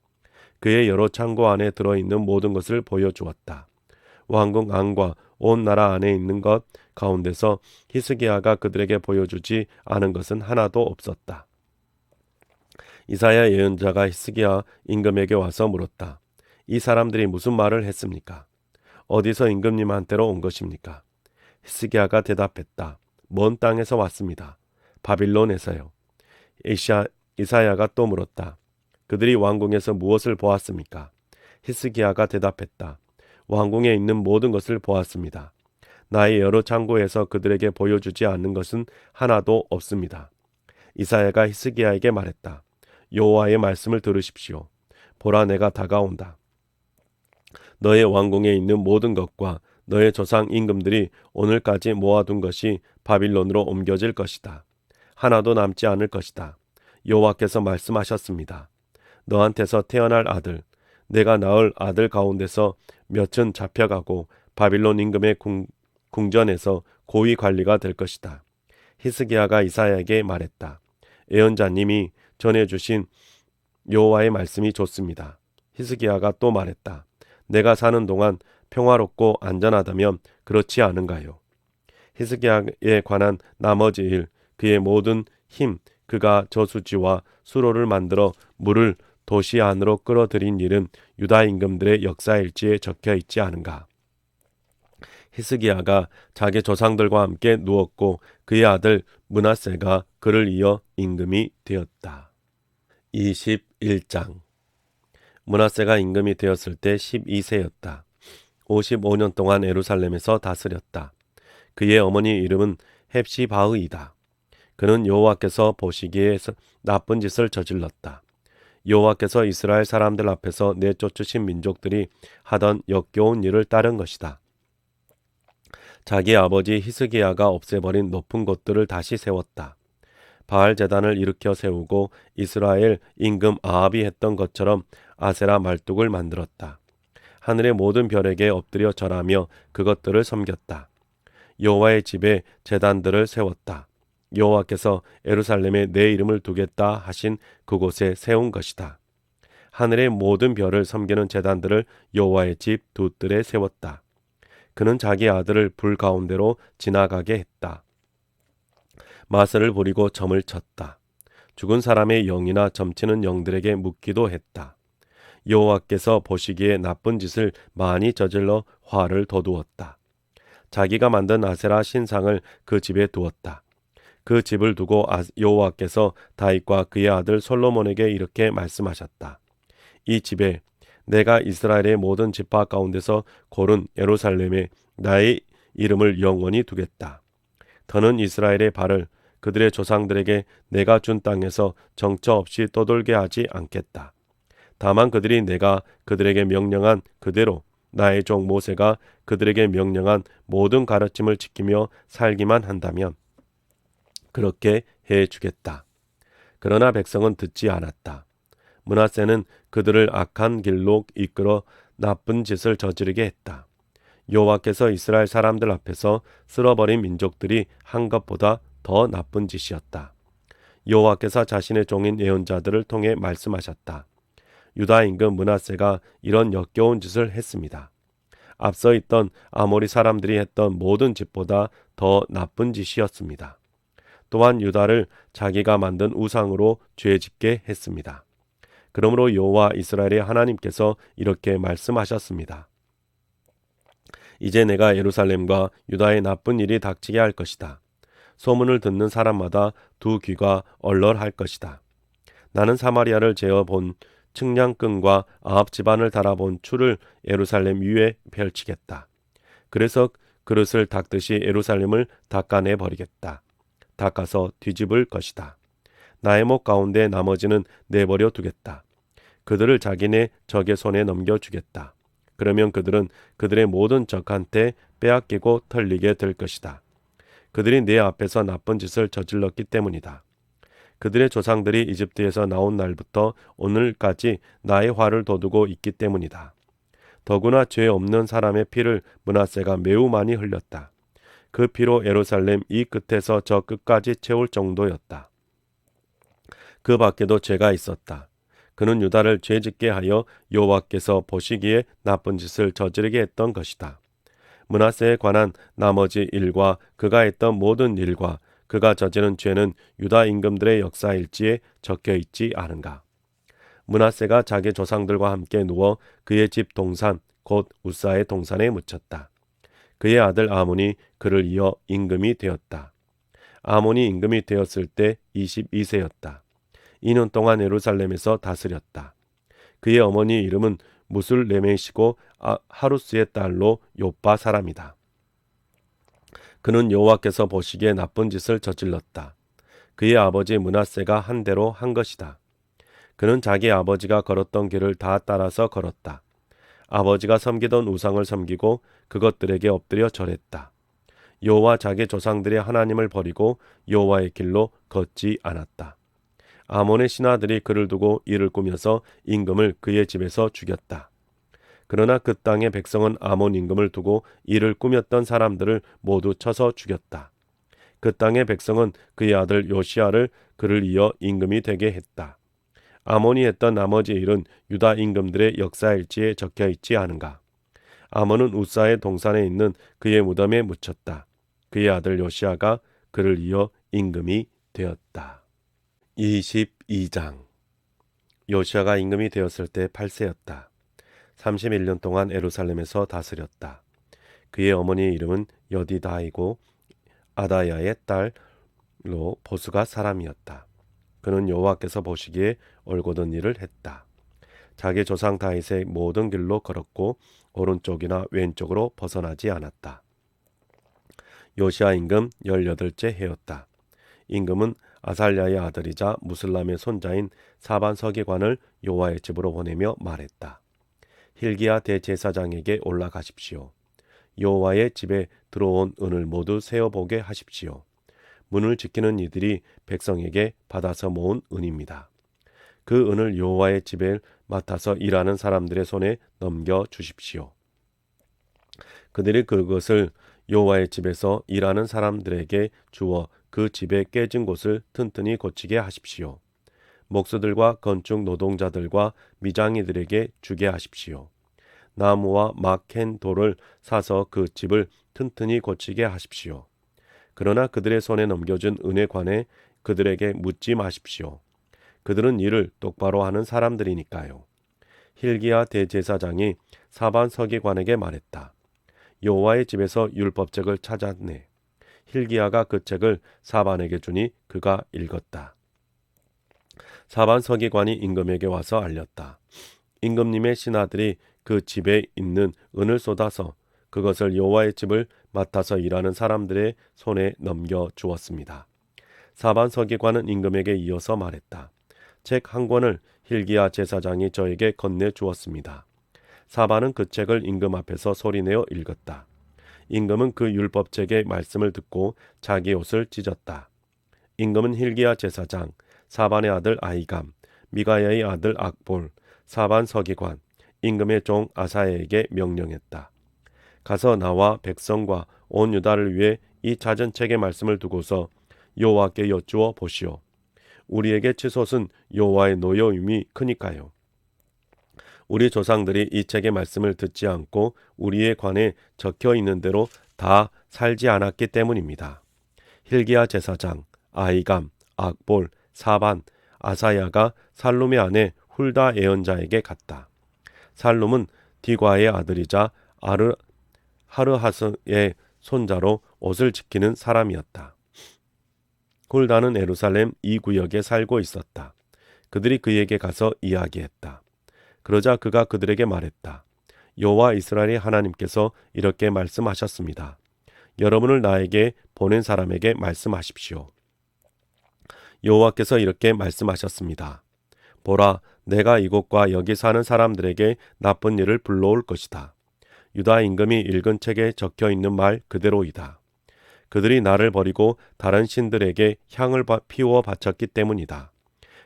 그의 여러 창고 안에 들어있는 모든 것을 보여주었다. 왕궁 안과 온 나라 안에 있는 것 가운데서 히스기야가 그들에게 보여주지 않은 것은 하나도 없었다. 이사야 예언자가 히스기야 임금에게 와서 물었다. 이 사람들이 무슨 말을 했습니까? 어디서 임금님한테로 온 것입니까? 히스기야가 대답했다. 먼 땅에서 왔습니다. 바빌론에서요. 이사야가 또 물었다. 그들이 왕궁에서 무엇을 보았습니까? 히스기야가 대답했다. 왕궁에 있는 모든 것을 보았습니다. 나의 여러 창고에서 그들에게 보여주지 않는 것은 하나도 없습니다. 이사야가 히스기야에게 말했다. 여호와의 말씀을 들으십시오. 보라, 내가 다가온다. 너의 왕궁에 있는 모든 것과 너의 조상 임금들이 오늘까지 모아둔 것이 바빌론으로 옮겨질 것이다. 하나도 남지 않을 것이다. 여호와께서 말씀하셨습니다. 너한테서 태어날 아들, 내가 낳을 아들 가운데서 몇은 잡혀가고 바빌론 임금의 궁전에서 고위 관리가 될 것이다. 히스기야가 이사야에게 말했다. 예언자님이 전해주신 여호와의 말씀이 좋습니다. 히스기야가 또 말했다. 내가 사는 동안 평화롭고 안전하다면 그렇지 않은가요? 히스기야에 관한 나머지 일, 그의 모든 힘, 그가 저수지와 수로를 만들어 물을 도시 안으로 끌어들인 일은 유다 임금들의 역사일지에 적혀 있지 않은가. 히스기야가 자기 조상들과 함께 누웠고 그의 아들 므낫세가 그를 이어 임금이 되었다. 21장. 므낫세가 임금이 되었을 때 12세였다. 55년 동안 예루살렘에서 다스렸다. 그의 어머니 이름은 헵시바의이다. 그는 여호와께서 보시기에 나쁜 짓을 저질렀다. 여호와께서 이스라엘 사람들 앞에서 내쫓으신 민족들이 하던 역겨운 일을 따른 것이다. 자기 아버지 히스기야가 없애버린 높은 곳들을 다시 세웠다. 바알 제단을 일으켜 세우고 이스라엘 임금 아합이 했던 것처럼 아세라 말뚝을 만들었다. 하늘의 모든 별에게 엎드려 절하며 그것들을 섬겼다. 여호와의 집에 제단들을 세웠다. 여호와께서 예루살렘에 내 이름을 두겠다 하신 그곳에 세운 것이다. 하늘의 모든 별을 섬기는 제단들을 여호와의 집 두 뜰에 세웠다. 그는 자기 아들을 불 가운데로 지나가게 했다. 마술을 부리고 점을 쳤다. 죽은 사람의 영이나 점치는 영들에게 묻기도 했다. 여호와께서 보시기에 나쁜 짓을 많이 저질러 화를 돋우었다. 자기가 만든 아세라 신상을 그 집에 두었다. 그 집을 두고 여호와께서 다윗과 그의 아들 솔로몬에게 이렇게 말씀하셨다. 이 집에 내가 이스라엘의 모든 지파 가운데서 고른 예루살렘에 나의 이름을 영원히 두겠다. 더는 이스라엘의 발을 그들의 조상들에게 내가 준 땅에서 정처 없이 떠돌게 하지 않겠다. 다만 그들이 내가 그들에게 명령한 그대로 나의 종 모세가 그들에게 명령한 모든 가르침을 지키며 살기만 한다면 그렇게 해주겠다. 그러나 백성은 듣지 않았다. 므낫세는 그들을 악한 길로 이끌어 나쁜 짓을 저지르게 했다. 여호와께서 이스라엘 사람들 앞에서 쓸어버린 민족들이 한 것보다 더 나쁜 짓이었다. 여호와께서 자신의 종인 예언자들을 통해 말씀하셨다. 유다 임금 므낫세가 이런 역겨운 짓을 했습니다. 앞서 있던 아모리 사람들이 했던 모든 짓보다 더 나쁜 짓이었습니다. 또한 유다를 자기가 만든 우상으로 죄짓게 했습니다. 그러므로 여호와 이스라엘의 하나님께서 이렇게 말씀하셨습니다. 이제 내가 예루살렘과 유다의 나쁜 일이 닥치게 할 것이다. 소문을 듣는 사람마다 두 귀가 얼얼할 것이다. 나는 사마리아를 재어본 측량끈과 아합 집안을 달아본 추를 예루살렘 위에 펼치겠다. 그래서 그릇을 닦듯이 예루살렘을 닦아내 버리겠다. 닦아서 뒤집을 것이다. 나의 목 가운데 나머지는 내버려 두겠다. 그들을 자기네 적의 손에 넘겨주겠다. 그러면 그들은 그들의 모든 적한테 빼앗기고 털리게 될 것이다. 그들이 내 앞에서 나쁜 짓을 저질렀기 때문이다. 그들의 조상들이 이집트에서 나온 날부터 오늘까지 나의 화를 돋우고 있기 때문이다. 더구나 죄 없는 사람의 피를 므낫세가 매우 많이 흘렸다. 그 피로 예루살렘 이 끝에서 저 끝까지 채울 정도였다. 그 밖에도 죄가 있었다. 그는 유다를 죄짓게 하여 여호와께서 보시기에 나쁜 짓을 저지르게 했던 것이다. 므낫세에 관한 나머지 일과 그가 했던 모든 일과 그가 저지른 죄는 유다 임금들의 역사일지에 적혀 있지 않은가. 므낫세가 자기 조상들과 함께 누워 그의 집 동산 곧 우사의 동산에 묻혔다. 그의 아들 아몬이 그를 이어 임금이 되었다. 아몬이 임금이 되었을 때 22세였다. 2년 동안 예루살렘에서 다스렸다. 그의 어머니 이름은 무술레메시고 하루스의 딸로 요빠 사람이다. 그는 여호와께서 보시기에 나쁜 짓을 저질렀다. 그의 아버지 므낫세가 한 대로 한 것이다. 그는 자기 아버지가 걸었던 길을 다 따라서 걸었다. 아버지가 섬기던 우상을 섬기고 그것들에게 엎드려 절했다. 여호와 자기 조상들의 하나님을 버리고 여호와의 길로 걷지 않았다. 아몬의 신하들이 그를 두고 이를 꾸며서 임금을 그의 집에서 죽였다. 그러나 그 땅의 백성은 아몬 임금을 두고 이를 꾸몄던 사람들을 모두 쳐서 죽였다. 그 땅의 백성은 그의 아들 요시야를 그를 이어 임금이 되게 했다. 아몬이 했던 나머지 일은 유다 임금들의 역사일지에 적혀 있지 않은가. 아몬은 우사의 동산에 있는 그의 무덤에 묻혔다. 그의 아들 요시야가 그를 이어 임금이 되었다. 22장. 요시아가 임금이 되었을 때 8세였다. 31년 동안 예루살렘에서 다스렸다. 그의 어머니의 이름은 여디다이고 아다야의 딸로 보스가 사람이었다. 그는 여호와께서 보시기에 올곧은 일을 했다. 자기 조상 다윗의 모든 길로 걸었고 오른쪽이나 왼쪽으로 벗어나지 않았다. 요시아 임금 18째 해였다. 임금은 아살랴의 아들이자 무슬람의 손자인 사반 서기관을 여호와의 집으로 보내며 말했다. hil기야 대제사장에게 올라가십시오. 여호와의 집에 들어온 은을 모두 세어보게 하십시오. 문을 지키는 이들이 백성에게 받아서 모은 은입니다. 그 은을 여호와의 집에 맡아서 일하는 사람들의 손에 넘겨 주십시오. 그들이 그것을 여호와의 집에서 일하는 사람들에게 주어 그 집에 깨진 곳을 튼튼히 고치게 하십시오. 목수들과 건축 노동자들과 미장이들에게 주게 하십시오. 나무와 막 캔 돌을 사서 그 집을 튼튼히 고치게 하십시오. 그러나 그들의 손에 넘겨준 은에 관해 그들에게 묻지 마십시오. 그들은 일을 똑바로 하는 사람들이니까요. hil기야 대제사장이 사반 서기관에게 말했다. 여호와의 집에서 율법책을 찾았네. hil기야가 그 책을 사반에게 주니 그가 읽었다. 사반 서기관이 임금에게 와서 알렸다. 임금님의 신하들이 그 집에 있는 은을 쏟아서 그것을 여호와의 집을 맡아서 일하는 사람들의 손에 넘겨 주었습니다. 사반 서기관은 임금에게 이어서 말했다. 책 한 권을 hil기야 제사장이 저에게 건네 주었습니다. 사반은 그 책을 임금 앞에서 소리내어 읽었다. 임금은 그 율법책의 말씀을 듣고 자기 옷을 찢었다. 임금은 hil기야 제사장, 사반의 아들 아히감, 미가야의 아들 악볼, 사반 서기관, 임금의 종 아사야에게 명령했다. 가서 나와 백성과 온 유다를 위해 이 작은 책의 말씀을 두고서 여호와께 여쭈어 보시오. 우리에게 치솟은 여호와의 노여움이 크니까요. 우리 조상들이 이 책의 말씀을 듣지 않고 우리에 관해 적혀 있는 대로 다 살지 않았기 때문입니다. hil기야 제사장, 아히감, 악볼, 사반, 아사야가 살룸의 아내 훌다 예언자에게 갔다. 살룸은 디과의 아들이자 하르하스의 손자로 옷을 지키는 사람이었다. 훌다는 예루살렘 이 구역에 살고 있었다. 그들이 그에게 가서 이야기했다. 그러자 그가 그들에게 말했다. 여호와 이스라엘의 하나님께서 이렇게 말씀하셨습니다. 여러분을 나에게 보낸 사람에게 말씀하십시오. 여호와께서 이렇게 말씀하셨습니다. 보라, 내가 이곳과 여기 사는 사람들에게 나쁜 일을 불러올 것이다. 유다 임금이 읽은 책에 적혀 있는 말 그대로이다. 그들이 나를 버리고 다른 신들에게 향을 피워 바쳤기 때문이다.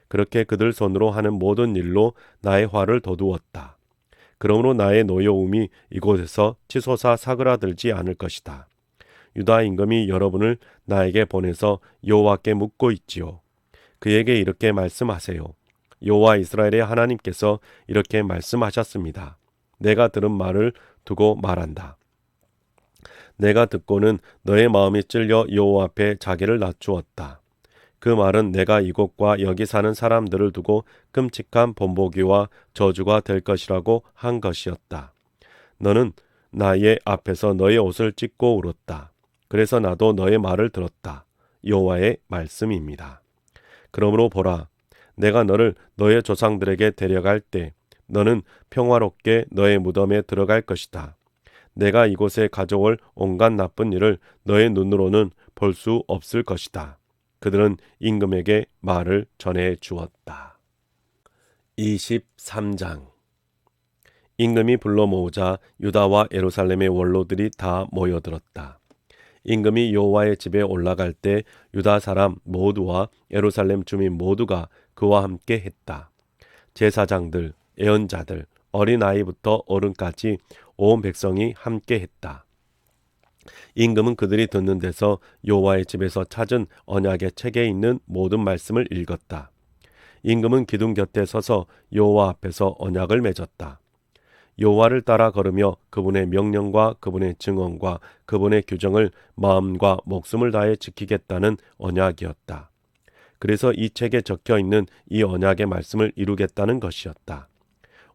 그렇게 그들 손으로 하는 모든 일로 나의 화를 돋우었다. 그러므로 나의 노여움이 이곳에서 치솟아 사그라들지 않을 것이다. 유다 임금이 여러분을 나에게 보내서 여호와께 묻고 있지요. 그에게 이렇게 말씀하세요. 여호와 이스라엘의 하나님께서 이렇게 말씀하셨습니다. 내가 들은 말을 두고 말한다. 내가 듣고는 너의 마음이 찔려 여호와 앞에 자기를 낮추었다. 그 말은 내가 이곳과 여기 사는 사람들을 두고 끔찍한 본보기와 저주가 될 것이라고 한 것이었다. 너는 나의 앞에서 너의 옷을 찢고 울었다. 그래서 나도 너의 말을 들었다. 여호와의 말씀입니다. 그러므로 보라, 내가 너를 너의 조상들에게 데려갈 때 너는 평화롭게 너의 무덤에 들어갈 것이다. 내가 이곳에 가져올 온갖 나쁜 일을 너의 눈으로는 볼 수 없을 것이다. 그들은 임금에게 말을 전해 주었다. 23장. 임금이 불러 모으자 유다와 예루살렘의 원로들이 다 모여들었다. 임금이 여호와의 집에 올라갈 때 유다 사람 모두와 예루살렘 주민 모두가 그와 함께 했다. 제사장들, 예언자들, 어린아이부터 어른까지 온 백성이 함께 했다. 임금은 그들이 듣는 데서 여호와의 집에서 찾은 언약의 책에 있는 모든 말씀을 읽었다. 임금은 기둥 곁에 서서 여호와 앞에서 언약을 맺었다. 여호와를 따라 걸으며 그분의 명령과 그분의 증언과 그분의 규정을 마음과 목숨을 다해 지키겠다는 언약이었다. 그래서 이 책에 적혀 있는 이 언약의 말씀을 이루겠다는 것이었다.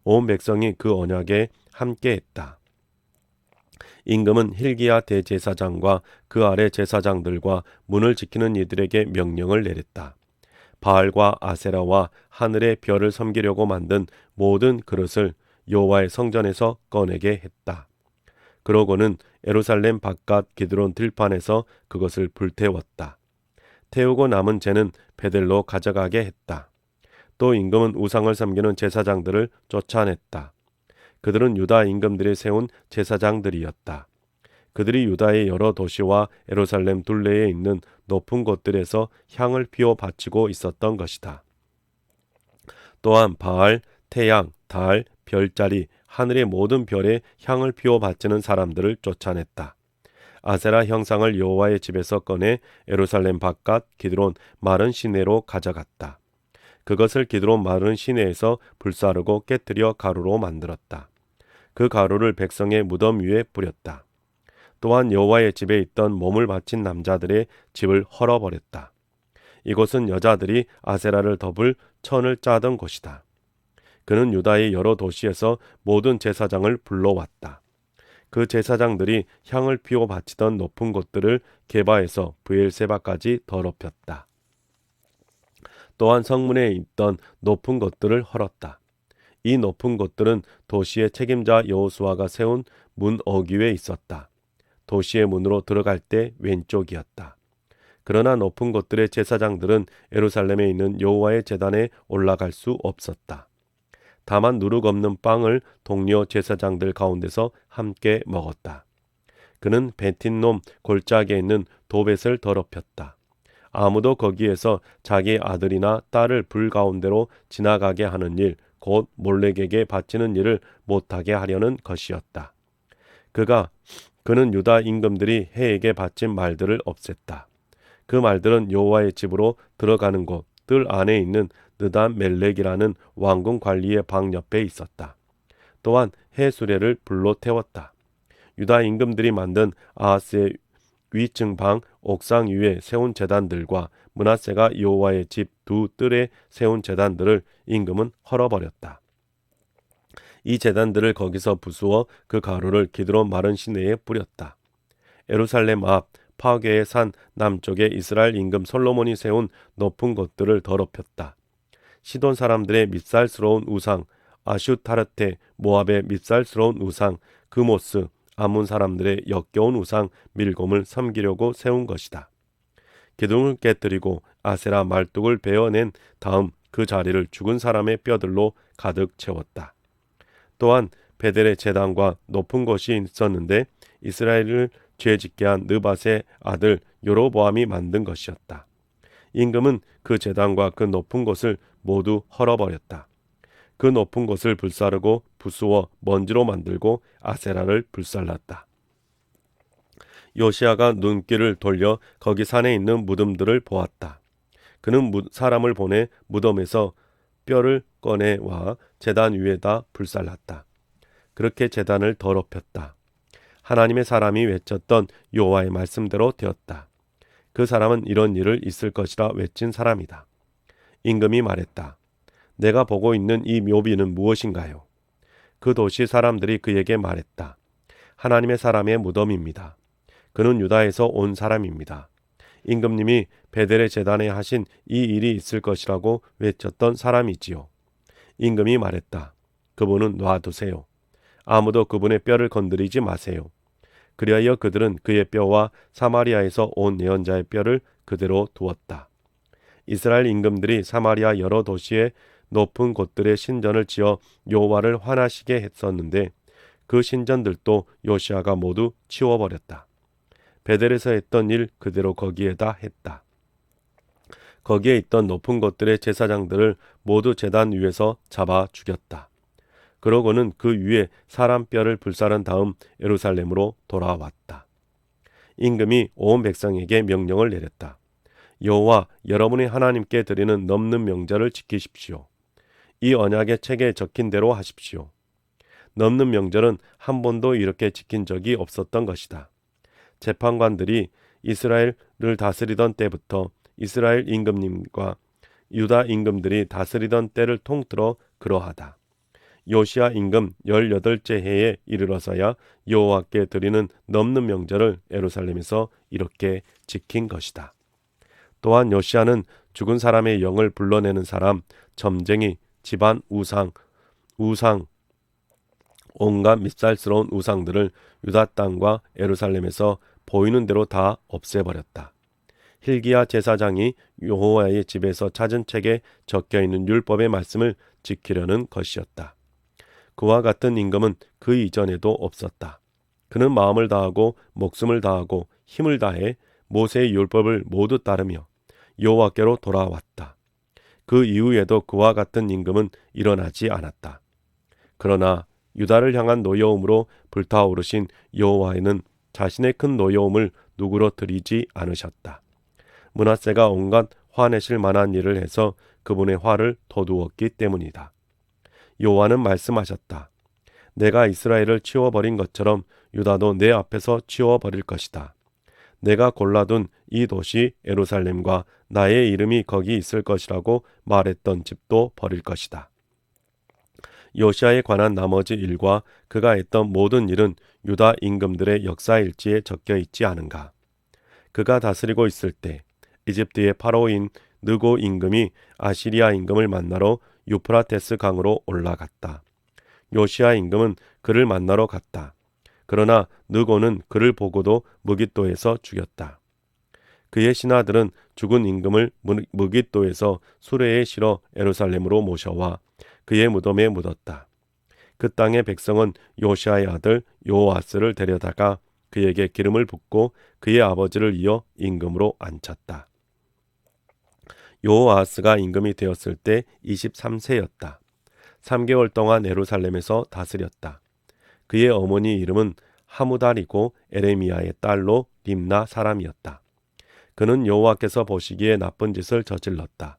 온 백성이 그 언약에 함께했다. 임금은 hil기야 대제사장과 그 아래 제사장들과 문을 지키는 이들에게 명령을 내렸다. 바알과 아세라와 하늘의 별을 섬기려고 만든 모든 그릇을 여호와의 성전에서 꺼내게 했다. 그러고는 예루살렘 바깥 기드론 들판에서 그것을 불태웠다. 태우고 남은 재는 베델로 가져가게 했다. 또 임금은 우상을 섬기는 제사장들을 쫓아냈다. 그들은 유다 임금들이 세운 제사장들이었다. 그들이 유다의 여러 도시와 예루살렘 둘레에 있는 높은 곳들에서 향을 피워 바치고 있었던 것이다. 또한 바알, 태양, 달, 별자리, 하늘의 모든 별에 향을 피워 바치는 사람들을 쫓아냈다. 아세라 형상을 여호와의 집에서 꺼내 예루살렘 바깥 기드론 마른 시내로 가져갔다. 그것을 기드론 마른 시내에서 불사르고 깨뜨려 가루로 만들었다. 그 가루를 백성의 무덤 위에 뿌렸다. 또한 여호와의 집에 있던 몸을 바친 남자들의 집을 헐어버렸다. 이곳은 여자들이 아세라를 덮을 천을 짜던 곳이다. 그는 유다의 여러 도시에서 모든 제사장을 불러왔다. 그 제사장들이 향을 피워 바치던 높은 곳들을 게바에서 브엘세바까지 더럽혔다. 또한 성문에 있던 높은 곳들을 헐었다. 이 높은 곳들은 도시의 책임자 여호수아가 세운 문 어귀에 있었다. 도시의 문으로 들어갈 때 왼쪽이었다. 그러나 높은 곳들의 제사장들은 예루살렘에 있는 여호와의 제단에 올라갈 수 없었다. 다만 누룩 없는 빵을 동료 제사장들 가운데서 함께 먹었다. 그는 벤틴놈 골짜기에 있는 도벳을 더럽혔다. 아무도 거기에서 자기 아들이나 딸을 불 가운데로 지나가게 하는 일, 곧 몰렉에게 바치는 일을 못하게 하려는 것이었다. 그는 유다 임금들이 해에게 바친 말들을 없앴다. 그 말들은 여호와의 집으로 들어가는 곳, 뜰 안에 있는 느단 멜렉이라는 왕궁 관리의 방 옆에 있었다. 또한 해 수레를 불로 태웠다. 유다 임금들이 만든 아하스의 위층 방 옥상 위에 세운 제단들과 므낫세가 여호와의 집 두 뜰에 세운 제단들을 임금은 헐어버렸다. 이 제단들을 거기서 부수어 그 가루를 기드론 마른 시내에 뿌렸다. 예루살렘 앞 파괴의 산 남쪽에 이스라엘 임금 솔로몬이 세운 높은 곳들을 더럽혔다. 시돈 사람들의 밉살스러운 우상, 아슈타르테, 모압의 밉살스러운 우상, 그모스, 아문 사람들의 역겨운 우상 밀곰을 섬기려고 세운 것이다. 기둥을 깨뜨리고 아세라 말뚝을 베어낸 다음 그 자리를 죽은 사람의 뼈들로 가득 채웠다. 또한 베델의 제단과 높은 곳이 있었는데 이스라엘을 죄짓게 한 느밧의 아들 여로보암이 만든 것이었다. 임금은 그 제단과 그 높은 곳을 모두 헐어버렸다. 그 높은 곳을 불사르고 부수어 먼지로 만들고 아세라를 불살랐다. 요시야가 눈길을 돌려 거기 산에 있는 무덤들을 보았다. 그는 사람을 보내 무덤에서 뼈를 꺼내와 제단 위에다 불살랐다. 그렇게 제단을 더럽혔다. 하나님의 사람이 외쳤던 여호와의 말씀대로 되었다. 그 사람은 이런 일을 있을 것이라 외친 사람이다. 임금이 말했다. 내가 보고 있는 이 묘비는 무엇인가요? 그 도시 사람들이 그에게 말했다. 하나님의 사람의 무덤입니다. 그는 유다에서 온 사람입니다. 임금님이 베델의 제단에 하신 이 일이 있을 것이라고 외쳤던 사람이지요. 임금이 말했다. 그분은 놔두세요. 아무도 그분의 뼈를 건드리지 마세요. 그리하여 그들은 그의 뼈와 사마리아에서 온 예언자의 뼈를 그대로 두었다. 이스라엘 임금들이 사마리아 여러 도시의 높은 곳들의 신전을 지어 여호와를 환하시게 했었는데 그 신전들도 요시야가 모두 치워버렸다. 베델에서 했던 일 그대로 거기에다 했다. 거기에 있던 높은 곳들의 제사장들을 모두 제단 위에서 잡아 죽였다. 그러고는 그 위에 사람 뼈를 불사른 다음 예루살렘으로 돌아왔다. 임금이 온 백성에게 명령을 내렸다. 여호와 여러분이 하나님께 드리는 넘는 명절을 지키십시오. 이 언약의 책에 적힌 대로 하십시오. 넘는 명절은 한 번도 이렇게 지킨 적이 없었던 것이다. 재판관들이 이스라엘을 다스리던 때부터 이스라엘 임금님과 유다 임금들이 다스리던 때를 통틀어 그러하다. 요시야 임금 18째 해에 이르러서야 여호와께 드리는 넘는 명절을 예루살렘에서 이렇게 지킨 것이다. 또한 요시야는 죽은 사람의 영을 불러내는 사람, 점쟁이, 집안 우상, 온갖 밉살스러운 우상들을 유다 땅과 예루살렘에서 보이는 대로 다 없애버렸다. hil기야 제사장이 여호와의 집에서 찾은 책에 적혀있는 율법의 말씀을 지키려는 것이었다. 그와 같은 임금은 그 이전에도 없었다. 그는 마음을 다하고 목숨을 다하고 힘을 다해 모세의 율법을 모두 따르며 여호와께로 돌아왔다. 그 이후에도 그와 같은 임금은 일어나지 않았다. 그러나 유다를 향한 노여움으로 불타오르신 여호와는 자신의 큰 노여움을 누구로 드리지 않으셨다. 므낫세가 온갖 화내실 만한 일을 해서 그분의 화를 돋우었기 때문이다. 여호와는 말씀하셨다. 내가 이스라엘을 치워버린 것처럼 유다도 내 앞에서 치워버릴 것이다. 내가 골라둔 이 도시 예루살렘과 나의 이름이 거기 있을 것이라고 말했던 집도 버릴 것이다. 요시야에 관한 나머지 일과 그가 했던 모든 일은 유다 임금들의 역사일지에 적혀 있지 않은가. 그가 다스리고 있을 때 이집트의 파라오인 느고 임금이 아시리아 임금을 만나러 유프라테스 강으로 올라갔다. 요시야 임금은 그를 만나러 갔다. 그러나 느고는 그를 보고도 무깃도에서 죽였다. 그의 신하들은 죽은 임금을 무깃도에서 수레에 실어 예루살렘으로 모셔와 그의 무덤에 묻었다. 그 땅의 백성은 요시야의 아들 요아스를 데려다가 그에게 기름을 붓고 그의 아버지를 이어 임금으로 앉혔다. 요아스가 임금이 되었을 때 23세였다. 3개월 동안 예루살렘에서 다스렸다. 그의 어머니 이름은 하무달이고 에레미야의 딸로 림나 사람이었다. 그는 여호와께서 보시기에 나쁜 짓을 저질렀다.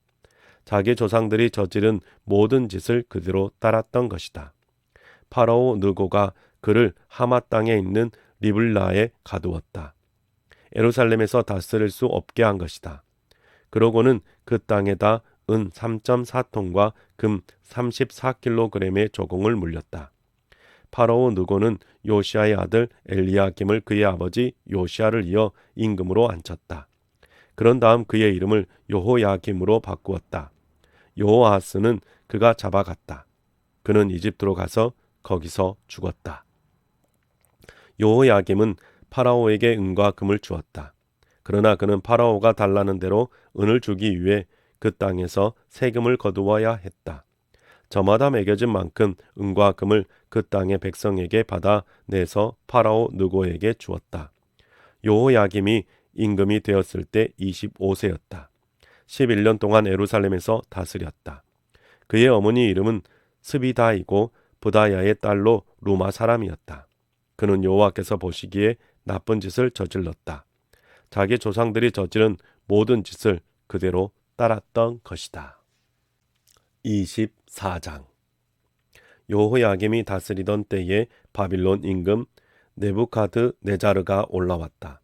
자기 조상들이 저지른 모든 짓을 그대로 따랐던 것이다. 파라오 느고가 그를 하마 땅에 있는 리블라에 가두었다. 예루살렘에서 다스릴 수 없게 한 것이다. 그러고는 그 땅에다 은 3.4톤과 금 34kg의 조공을 물렸다. 파라오 느고는 요시야의 아들 엘리야김을 그의 아버지 요시야를 이어 임금으로 앉혔다. 그런 다음 그의 이름을 여호야김으로 바꾸었다. 여호아스는 그가 잡아갔다. 그는 이집트로 가서 거기서 죽었다. 여호야김은 파라오에게 은과 금을 주었다. 그러나 그는 파라오가 달라는 대로 은을 주기 위해 그 땅에서 세금을 거두어야 했다. 저마다 매겨진 만큼 은과 금을 그 땅의 백성에게 받아 내서 파라오 느고에게 주었다. 여호야김이 임금이 되었을 때 25세였다. 11년 동안 예루살렘에서 다스렸다. 그의 어머니 이름은 스비다이고 부다야의 딸로 루마 사람이었다. 그는 여호와께서 보시기에 나쁜 짓을 저질렀다. 자기 조상들이 저지른 모든 짓을 그대로 따랐던 것이다. 24장 여호야김이 다스리던 때에 바빌론 임금 네부카드네자르가 올라왔다.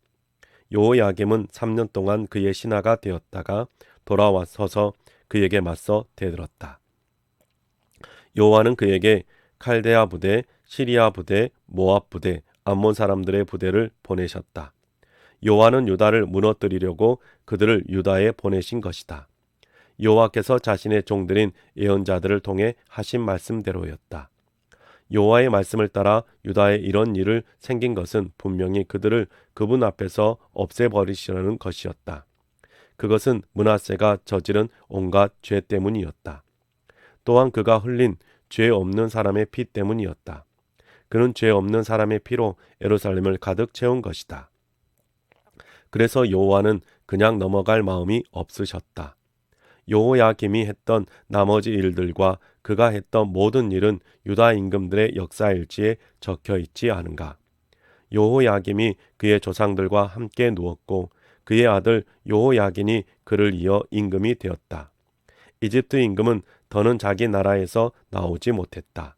여호야김은 3년 동안 그의 신하가 되었다가 돌아와서서 그에게 맞서 대들었다. 여호와는 그에게 칼데아 부대, 시리아 부대, 모압 부대, 암몬 사람들의 부대를 보내셨다. 여호와는 유다를 무너뜨리려고 그들을 유다에 보내신 것이다. 여호와께서 자신의 종들인 예언자들을 통해 하신 말씀대로였다. 여호와의 말씀을 따라 유다에 이런 일을 생긴 것은 분명히 그들을 그분 앞에서 없애버리시려는 것이었다. 그것은 므낫세가 저지른 온갖 죄 때문이었다. 또한 그가 흘린 죄 없는 사람의 피 때문이었다. 그는 죄 없는 사람의 피로 예루살렘을 가득 채운 것이다. 그래서 여호와는 그냥 넘어갈 마음이 없으셨다. 여호야김이 했던 나머지 일들과 그가 했던 모든 일은 유다 임금들의 역사일지에 적혀 있지 않은가. 여호야김이 그의 조상들과 함께 누웠고 그의 아들 여호야긴이 그를 이어 임금이 되었다. 이집트 임금은 더는 자기 나라에서 나오지 못했다.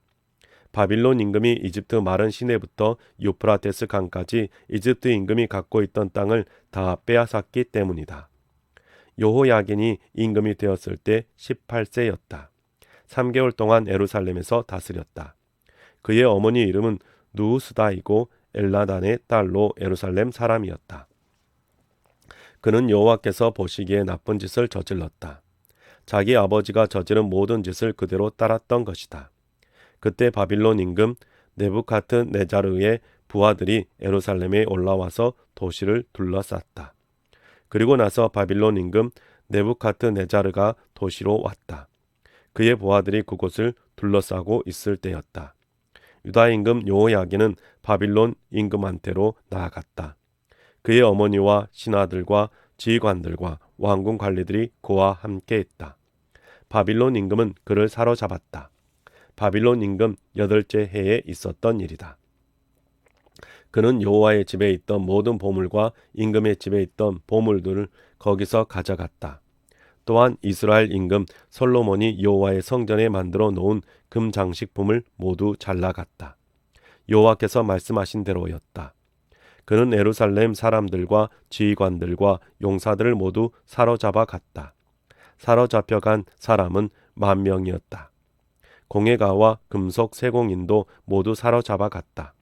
바빌론 임금이 이집트 마른 시내부터 유프라테스 강까지 이집트 임금이 갖고 있던 땅을 다 빼앗았기 때문이다. 여호야긴이 임금이 되었을 때 18세였다. 3개월 동안 예루살렘에서 다스렸다. 그의 어머니 이름은 누우스다이고 엘라단의 딸로 예루살렘 사람이었다. 그는 여호와께서 보시기에 나쁜 짓을 저질렀다. 자기 아버지가 저지른 모든 짓을 그대로 따랐던 것이다. 그때 바빌론 임금 네부카드네자르의 부하들이 예루살렘에 올라와서 도시를 둘러쌌다. 그리고 나서 바빌론 임금 네부카드네자르가 도시로 왔다. 그의 부하들이 그곳을 둘러싸고 있을 때였다. 유다 임금 여호야긴은 바빌론 임금한테로 나아갔다. 그의 어머니와 신하들과 지휘관들과 왕궁 관리들이 그와 함께했다. 바빌론 임금은 그를 사로잡았다. 바빌론 임금 8째 해에 있었던 일이다. 그는 여호와의 집에 있던 모든 보물과 임금의 집에 있던 보물들을 거기서 가져갔다. 또한 이스라엘 임금 솔로몬이 여호와의 성전에 만들어 놓은 금 장식품을 모두 잘라갔다. 여호와께서 말씀하신 대로였다. 그는 예루살렘 사람들과 지휘관들과 용사들을 모두 사로잡아 갔다. 사로잡혀간 사람은 10,000명이었다. 공예가와 금속 세공인도 모두 사로잡아 갔다.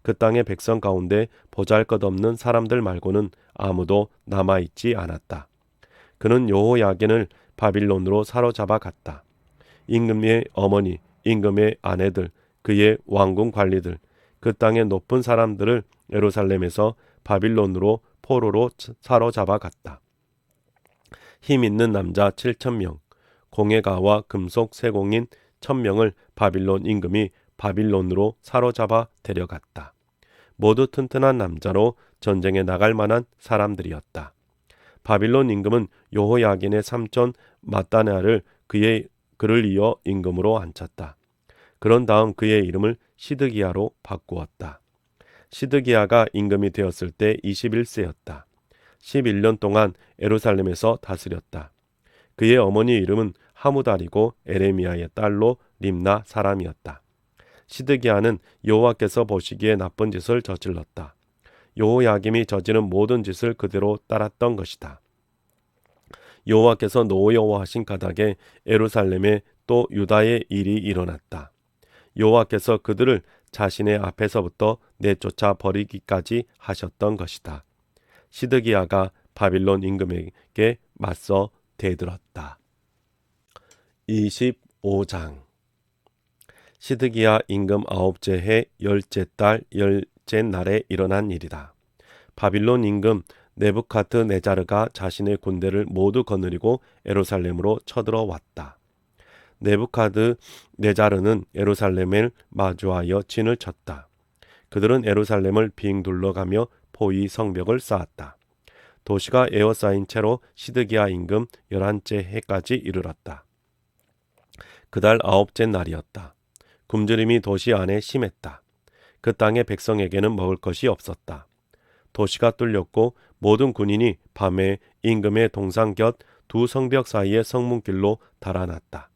그 땅의 백성 가운데 보잘것없는 사람들 말고는 아무도 남아있지 않았다. 그는 여호야긴을 바빌론으로 사로잡아 갔다. 임금의 어머니, 임금의 아내들, 그의 왕궁 관리들, 그 땅의 높은 사람들을 예루살렘에서 바빌론으로 포로로 사로잡아 갔다. 힘 있는 남자 7,000명, 공예가와 금속 세공인 1,000명을 바빌론 임금이 바빌론으로 사로잡아 데려갔다. 모두 튼튼한 남자로 전쟁에 나갈 만한 사람들이었다. 바빌론 임금은 여호야긴의 삼촌 마따냐를 그를 이어 임금으로 앉혔다. 그런 다음 그의 이름을 시드기야로 바꾸었다. 시드기야가 임금이 되었을 때 21세였다. 11년 동안 예루살렘에서 다스렸다. 그의 어머니 이름은 하무달이고 에레미야의 딸로 림나 사람이었다. 시드기야는 여호와께서 보시기에 나쁜 짓을 저질렀다. 여호야김이 저지른 모든 짓을 그대로 따랐던 것이다. 여호와께서 노여워하신 까닭에 예루살렘에 또 유다의 일이 일어났다. 여호와께서 그들을 자신의 앞에서부터 내쫓아 버리기까지 하셨던 것이다. 시드기야가 바빌론 임금에게 맞서 대들었다. 25장 시드기야 임금 9째 해 10째 달 10째 날에 일어난 일이다. 바빌론 임금 네부카드네자르가 자신의 군대를 모두 거느리고 예루살렘으로 쳐들어왔다. 네부카드네자르는 예루살렘을 마주하여 진을 쳤다. 그들은 예루살렘을 빙 둘러가며 포위 성벽을 쌓았다. 도시가 에워싸인 채로 시드기야 임금 11째 해까지 이르렀다. 그달 9째 날이었다. 굶주림이 도시 안에 심했다. 그 땅의 백성에게는 먹을 것이 없었다. 도시가 뚫렸고 모든 군인이 밤에 임금의 동상 곁 두 성벽 사이의 성문길로 달아났다.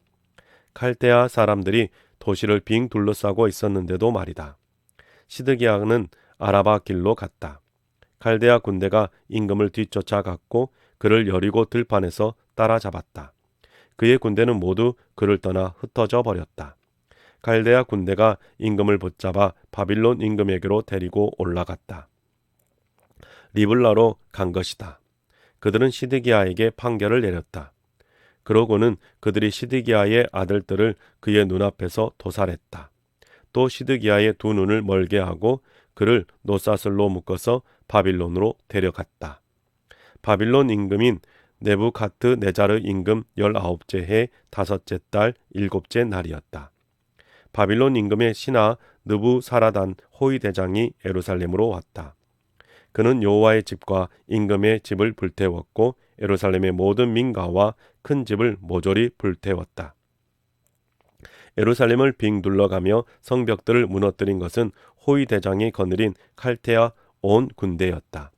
칼데아 사람들이 도시를 빙 둘러싸고 있었는데도 말이다. 시드기야는 아라바 길로 갔다. 칼데아 군대가 임금을 뒤쫓아갔고 그를 여리고 들판에서 따라잡았다. 그의 군대는 모두 그를 떠나 흩어져 버렸다. 칼데아 군대가 임금을 붙잡아 바빌론 임금에게로 데리고 올라갔다. 리블라로 간 것이다. 그들은 시드기야에게 판결을 내렸다. 그러고는 그들이 시드기야의 아들들을 그의 눈앞에서 도살했다. 또 시드기야의 두 눈을 멀게 하고 그를 노사슬로 묶어서 바빌론으로 데려갔다. 바빌론 임금인 네부카드네자르 임금 19째 해 5째 달 7째 날이었다. 바빌론 임금의 신하 느부사라단 호위 대장이 예루살렘으로 왔다. 그는 여호와의 집과 임금의 집을 불태웠고 예루살렘의 모든 민가와 큰 집을 모조리 불태웠다. 예루살렘을 빙 둘러가며 성벽들을 무너뜨린 것은 호위 대장이 거느린 칼테아 온 군대였다.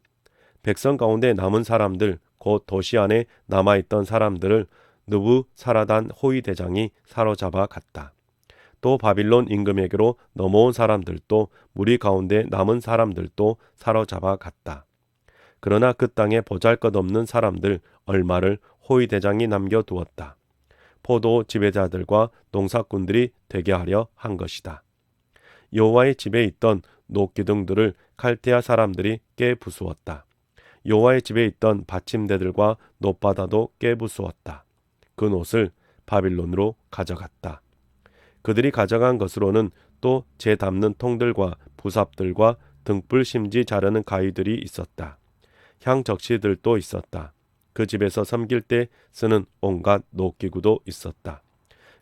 백성 가운데 남은 사람들, 곧 도시 안에 남아있던 사람들을 느부사라단 호위 대장이 사로잡아 갔다. 또 바빌론 임금에게로 넘어온 사람들도 무리 가운데 남은 사람들도 사로잡아 갔다. 그러나 그 땅에 보잘것없는 사람들 얼마를 호위 대장이 남겨두었다. 포도 지배자들과 농사꾼들이 되게 하려 한 것이다. 여호와의 집에 있던 녹기둥들을 칼데아 사람들이 깨부수었다. 여호와의 집에 있던 받침대들과 놋바다도 깨부수었다. 그 놋을 바빌론으로 가져갔다. 그들이 가져간 것으로는 또 재 담는 통들과 부삽들과 등불 심지 자르는 가위들이 있었다. 향 적시들도 있었다. 그 집에서 섬길 때 쓰는 온갖 녹기구도 있었다.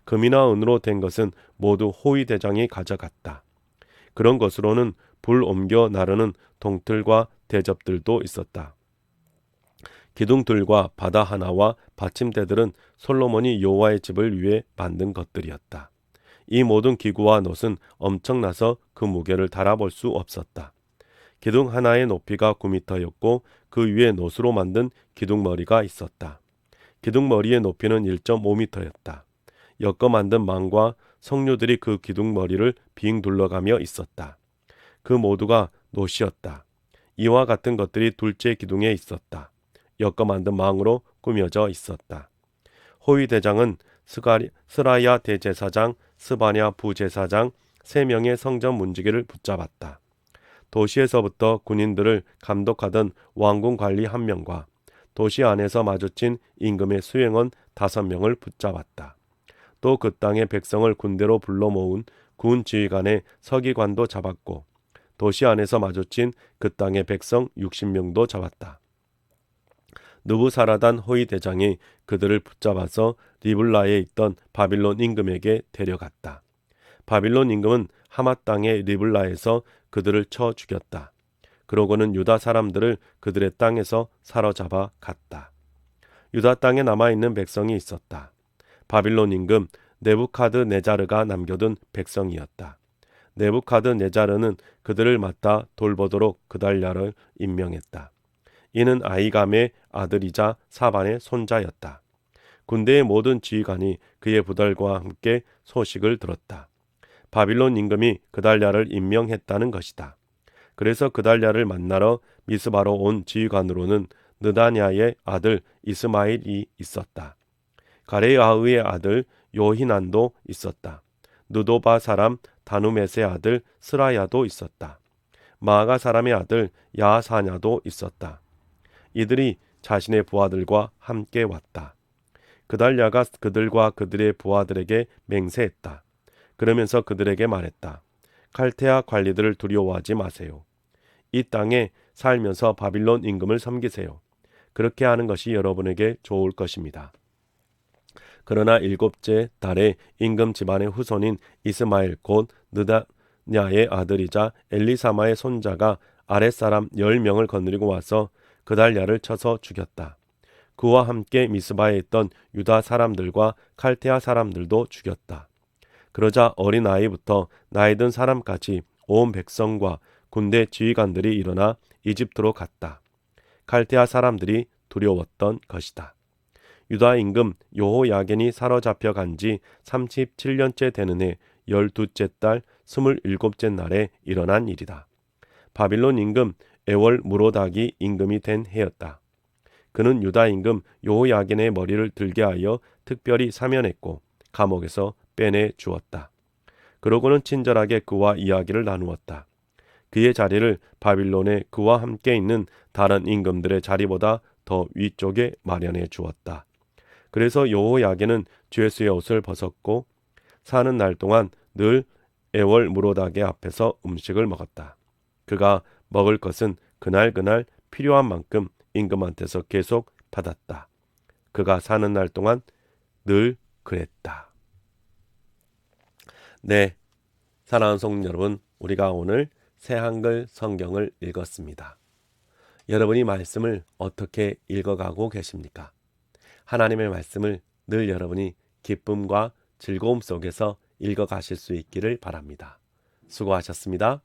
금이나 은으로 된 것은 모두 호위 대장이 가져갔다. 그런 것으로는 불 옮겨 나르는 동틀과 대접들도 있었다. 기둥들과 바다 하나와 받침대들은 솔로몬이 여호와의 집을 위해 만든 것들이었다. 이 모든 기구와 놋은 엄청나서 그 무게를 달아볼 수 없었다. 기둥 하나의 높이가 9m였고 그 위에 놋으로 만든 기둥머리가 있었다. 기둥머리의 높이는 1.5m였다. 엮어 만든 망과 석류들이 그 기둥머리를 빙 둘러가며 있었다. 그 모두가 놋이었다. 이와 같은 것들이 둘째 기둥에 있었다. 엮어 만든 망으로 꾸며져 있었다. 호위 대장은 스라야 대제사장, 스바냐 부제사장 3명의 성전 문지기를 붙잡았다. 도시에서부터 군인들을 감독하던 왕궁 관리 1명과 도시 안에서 마주친 임금의 수행원 5명을 붙잡았다. 또 그 땅의 백성을 군대로 불러 모은 군 지휘관의 서기관도 잡았고 도시 안에서 마주친 그 땅의 백성 60명도 잡았다. 느부사라단 호위 대장이 그들을 붙잡아서 리블라에 있던 바빌론 임금에게 데려갔다. 바빌론 임금은 하마 땅의 리블라에서 그들을 쳐 죽였다. 그러고는 유다 사람들을 그들의 땅에서 사로잡아 갔다. 유다 땅에 남아있는 백성이 있었다. 바빌론 임금 네부카드네자르가 남겨둔 백성이었다. 네부카드네자르는 그들을 맡아 돌보도록 그달랴를 임명했다. 이는 아이감의 아들이자 사반의 손자였다. 군대의 모든 지휘관이 그의 부달과 함께 소식을 들었다. 바빌론 임금이 그달랴를 임명했다는 것이다. 그래서 그달랴를 만나러 미스바로 온 지휘관으로는 느다냐의 아들 이스마일이 있었다. 가레아의 아들 요히난도 있었다. 느도바 사람 다누메스의 아들 스라야도 있었다. 마아가 사람의 아들 야사냐도 있었다. 이들이 자신의 부하들과 함께 왔다. 그달랴가 그들과 그들의 부하들에게 맹세했다. 그러면서 그들에게 말했다. 칼테아 관리들을 두려워하지 마세요. 이 땅에 살면서 바빌론 임금을 섬기세요. 그렇게 하는 것이 여러분에게 좋을 것입니다. 그러나 7째 달에 임금 집안의 후손인 이스마엘 곧 느다냐의 아들이자 엘리사마의 손자가 아랫사람 10명을 거느리고 와서 그달랴를 쳐서 죽였다. 그와 함께 미스바에 있던 유다 사람들과 칼테아 사람들도 죽였다. 그러자 어린아이부터 나이든 사람까지 온 백성과 군대 지휘관들이 일어나 이집트로 갔다. 칼데아 사람들이 두려웠던 것이다. 유다 임금 여호야겐이 사로잡혀 간 지 37년째 되는 해 12째 달 27째 날에 일어난 일이다. 바빌론 임금 에월 무로닥이 임금이 된 해였다. 그는 유다 임금 여호야겐의 머리를 들게 하여 특별히 사면했고 감옥에서 빼내 주었다. 그러고는 친절하게 그와 이야기를 나누었다. 그의 자리를 바빌론에 그와 함께 있는 다른 임금들의 자리보다 더 위쪽에 마련해 주었다. 그래서 여호야겐은 죄수의 옷을 벗었고 사는 날 동안 늘 에월 무로닥의 앞에서 음식을 먹었다. 그가 먹을 것은 그날 필요한 만큼 임금한테서 계속 받았다. 그가 사는 날 동안 늘 그랬다. 네, 사랑하는 성도 여러분, 우리가 오늘 새 한글 성경을 읽었습니다. 여러분이 말씀을 어떻게 읽어가고 계십니까? 하나님의 말씀을 늘 여러분이 기쁨과 즐거움 속에서 읽어가실 수 있기를 바랍니다. 수고하셨습니다.